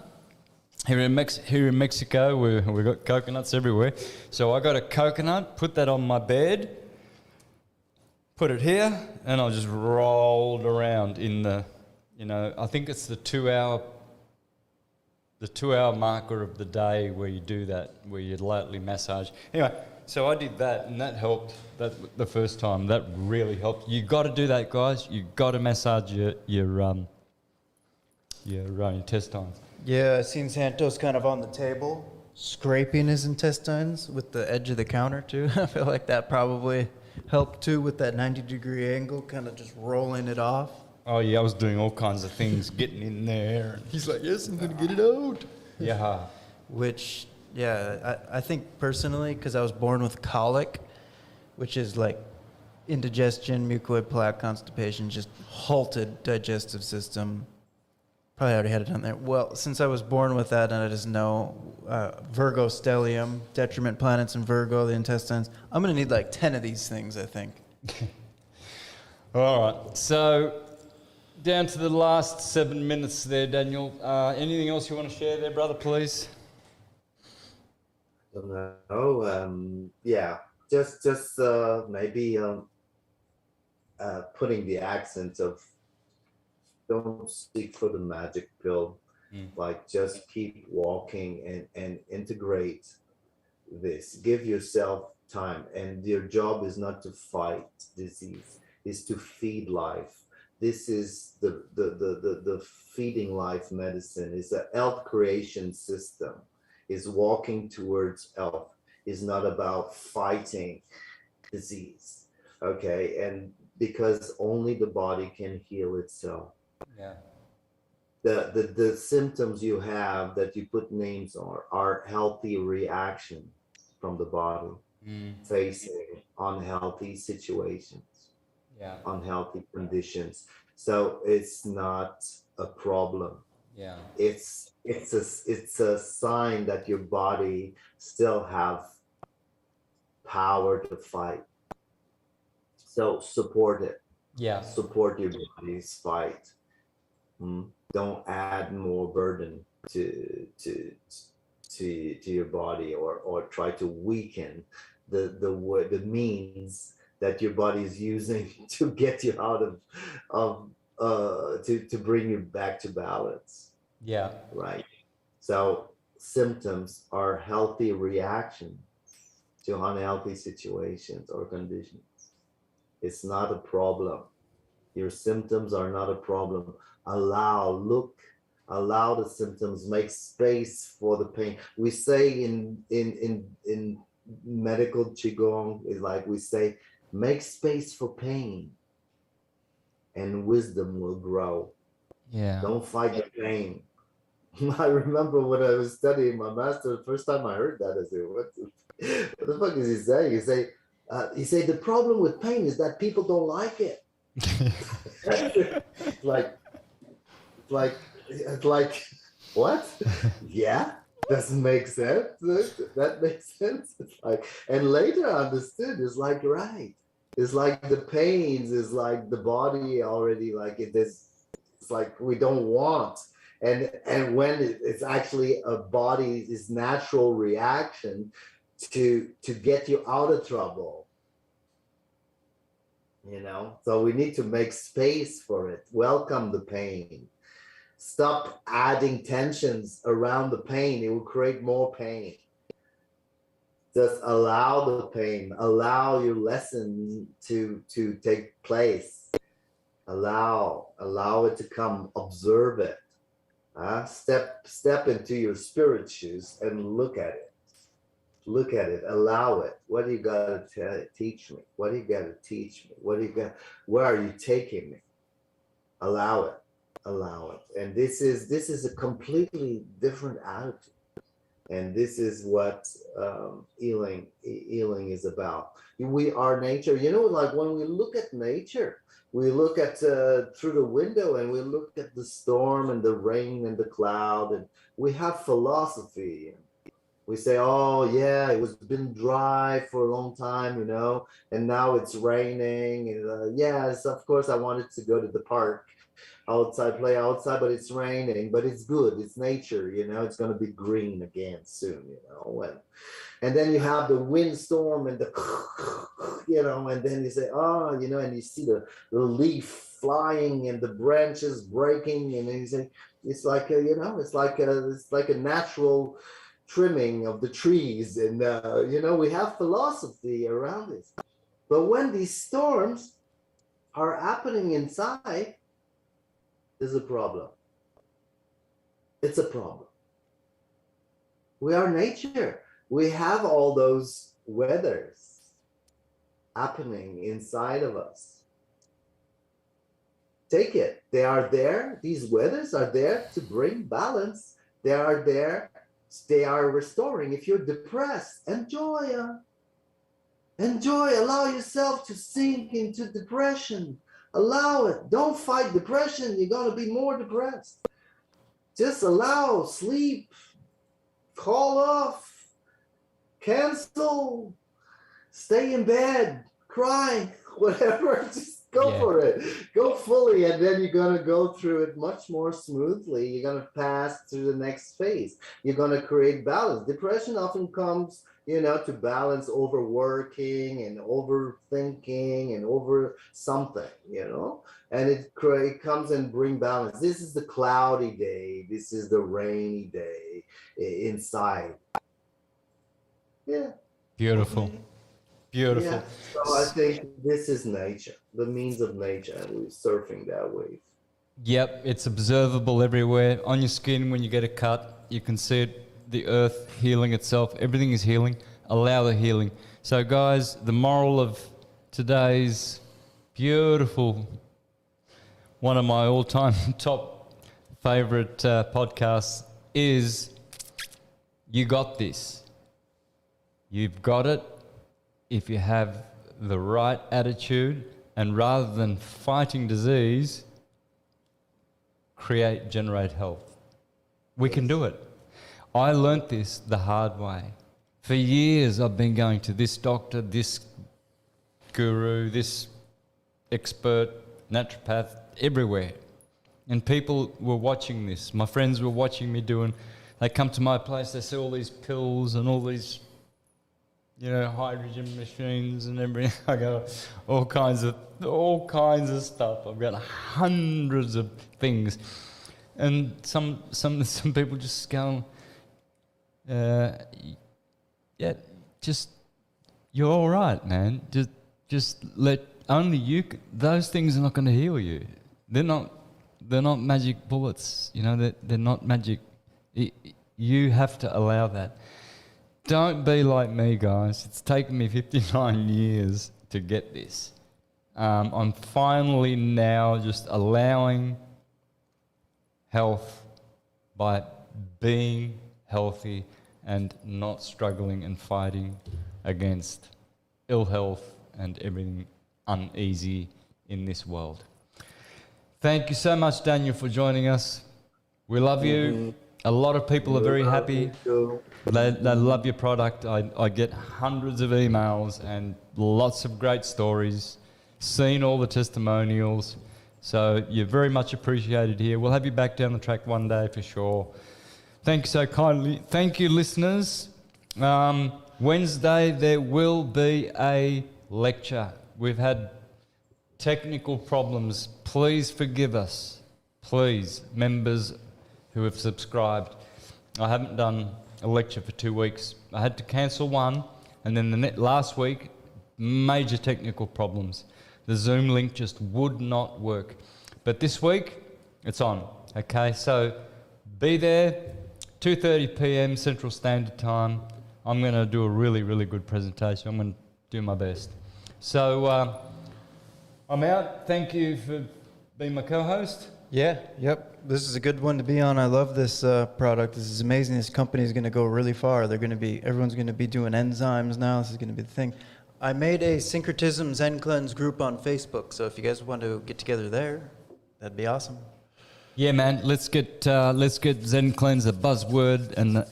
Here in Mexico, we got coconuts everywhere. So I got a coconut, put that on my bed, put it here, and I just rolled around in the, I think it's the 2 hour marker of the day where you do that, where you lightly massage. Anyway, so I did that, and that helped. That the first time, that really helped. You got to do that, guys. You got to massage your intestines. Yeah, I seen Santos kind of on the table, scraping his intestines with the edge of the counter, too. I feel like that probably helped, too, with that 90-degree angle, kind of just rolling it off. Oh, yeah, I was doing all kinds of things, getting in there. He's like, yes, I'm going to get it out. Yeah. Which, yeah, I think personally, because I was born with colic, which is like indigestion, mucoid plaque, constipation, just halted digestive system. Probably already had it on there. Well, since I was born with that, and I just know Virgo stellium, detriment planets in Virgo, the intestines, I'm going to need like 10 of these things, I think. All right. So down to the last 7 minutes there, Daniel. Anything else you want to share there, brother, please? No. Yeah. Just maybe putting the accent of don't seek for the magic pill. Like just keep walking and integrate this. Give yourself time, and your job is not to fight disease, is to feed life. This is the feeding life medicine. Is a health creation system, is walking towards health, is not about fighting disease. Okay, and because only the body can heal itself. Yeah. The symptoms you have that you put names on are healthy reactions from the body facing unhealthy situations, unhealthy conditions. So it's not a problem. Yeah. It's a sign that your body still have power to fight. So support it. Yeah. Support your body's fight. Don't add more burden to your body, or try to weaken the means that your body is using to get you out of to bring you back to balance. Yeah. Right. So symptoms are healthy reactions to unhealthy situations or conditions. It's not a problem. Your symptoms are not a problem. Allow the symptoms, make space for the pain. We say in medical qigong, is like we say, make space for pain and wisdom will grow. Yeah. Don't fight the pain. I remember when I was studying my master, the first time I heard that, I said, what the fuck is he saying? He said, the problem with pain is that people don't like it. like what? Yeah, doesn't make sense. That makes sense. It's like, and later I understood, it's like, right, it's like the pains is like the body already, like it is, It's like we don't want. And when it's actually a body's natural reaction to get you out of trouble, you know. So we need to make space for it. Welcome the pain. Stop adding tensions around the pain. It will create more pain. Just allow the pain, allow your lesson to take place. Allow it to come, observe it. Step into your spirit shoes and look at it. Look at it, allow it. What do you got to teach me? What do you got to teach me? Where are you taking me? Allow it. And this is a completely different attitude. And this is what healing is about. We are nature. You know, like when we look at nature, we look at through the window and we look at the storm and the rain and the cloud, and we have philosophy. We say, oh yeah, it was been dry for a long time, you know, and now it's raining. And yes, of course I wanted to go to the park outside, play outside, but it's raining, but it's good. It's nature, you know, it's going to be green again soon, you know. And then you have the windstorm and the, you know, and then you say, oh, you know, and you see the leaf flying and the branches breaking, and then you say, it's like a, you know, it's like a natural trimming of the trees. And you know, we have philosophy around this. But when these storms are happening inside, there's a problem. It's a problem. We are nature. We have all those weathers happening inside of us. Take it. They are there. These weathers are there to bring balance. They are there. They are restoring. If you're depressed, enjoy. Allow yourself to sink into depression. Allow it. Don't fight depression. You're going to be more depressed. Just allow, sleep, call off, cancel, stay in bed, cry, whatever. Just go for it. Go fully, and then you're going to go through it much more smoothly. You're going to pass through the next phase. You're going to create balance. Depression often comes, you know, to balance overworking and overthinking and over something, you know, and it comes and bring balance. This is the cloudy day. This is the rainy day inside. Yeah. Beautiful. Beautiful. Yeah. So I think this is nature, the means of nature, and we're surfing that wave. Yep, it's observable everywhere. On your skin, when you get a cut, you can see it. The earth healing itself. Everything is healing. Allow the healing. So guys, the moral of today's beautiful, one of my all-time top favorite podcasts is, you got this. You've got it if you have the right attitude, and rather than fighting disease, generate health. We can do it. I learnt this the hard way. For years, I've been going to this doctor, this guru, this expert, naturopath, everywhere. And people were watching this. My friends were watching me they come to my place, they see all these pills and all these, you know, hydrogen machines and everything. I go, all kinds of stuff. I've got hundreds of things. And some people just go, yeah, just, you're all right, man. Just let, only you, those things are not going to heal you. They're not magic bullets, you know, they're not magic. You have to allow that. Don't be like me, guys. It's taken me 59 years to get this. I'm finally now just allowing health by being healthy and not struggling and fighting against ill health and everything uneasy in this world. Thank you so much, Daniel, for joining us. We love you. A lot of people are very happy. They love your product. I get hundreds of emails and lots of great stories, seen all the testimonials. So you're very much appreciated here. We'll have you back down the track one day for sure. Thank you so kindly. Thank you, listeners. Wednesday, there will be a lecture. We've had technical problems. Please forgive us. Please, members who have subscribed. I haven't done a lecture for 2 weeks. I had to cancel one, and then last week, major technical problems. The Zoom link just would not work. But this week, it's on. Okay, so be there, 2:30 p.m. Central Standard Time. I'm going to do a really, really good presentation. I'm going to do my best. So I'm out. Thank you for being my co-host. Yeah, yep. This is a good one to be on. I love this product. This is amazing. This company is going to go really far. Everyone's going to be doing enzymes now. This is going to be the thing. I made a Syncretism Zencleanz group on Facebook, so if you guys want to get together there, that'd be awesome. Yeah, man. Let's get Zencleanz a buzzword and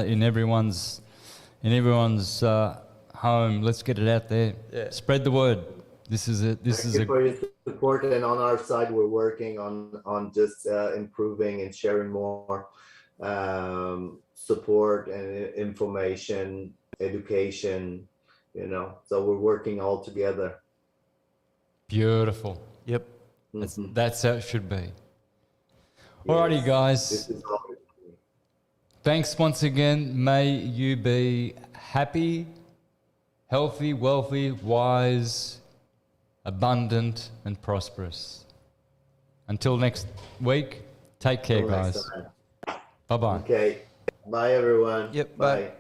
in everyone's home. Let's get it out there. Yeah. Spread the word. This is it. Thank you for your support, and on our side, we're working on just improving and sharing more support and information, education. So we're working all together. Beautiful. Yep. That's how it should be. Alrighty, guys. Thanks once again. May you be happy, healthy, wealthy, wise, abundant, and prosperous. Until next week, take care, guys. Bye-bye. Okay. Bye, everyone. Yep, bye.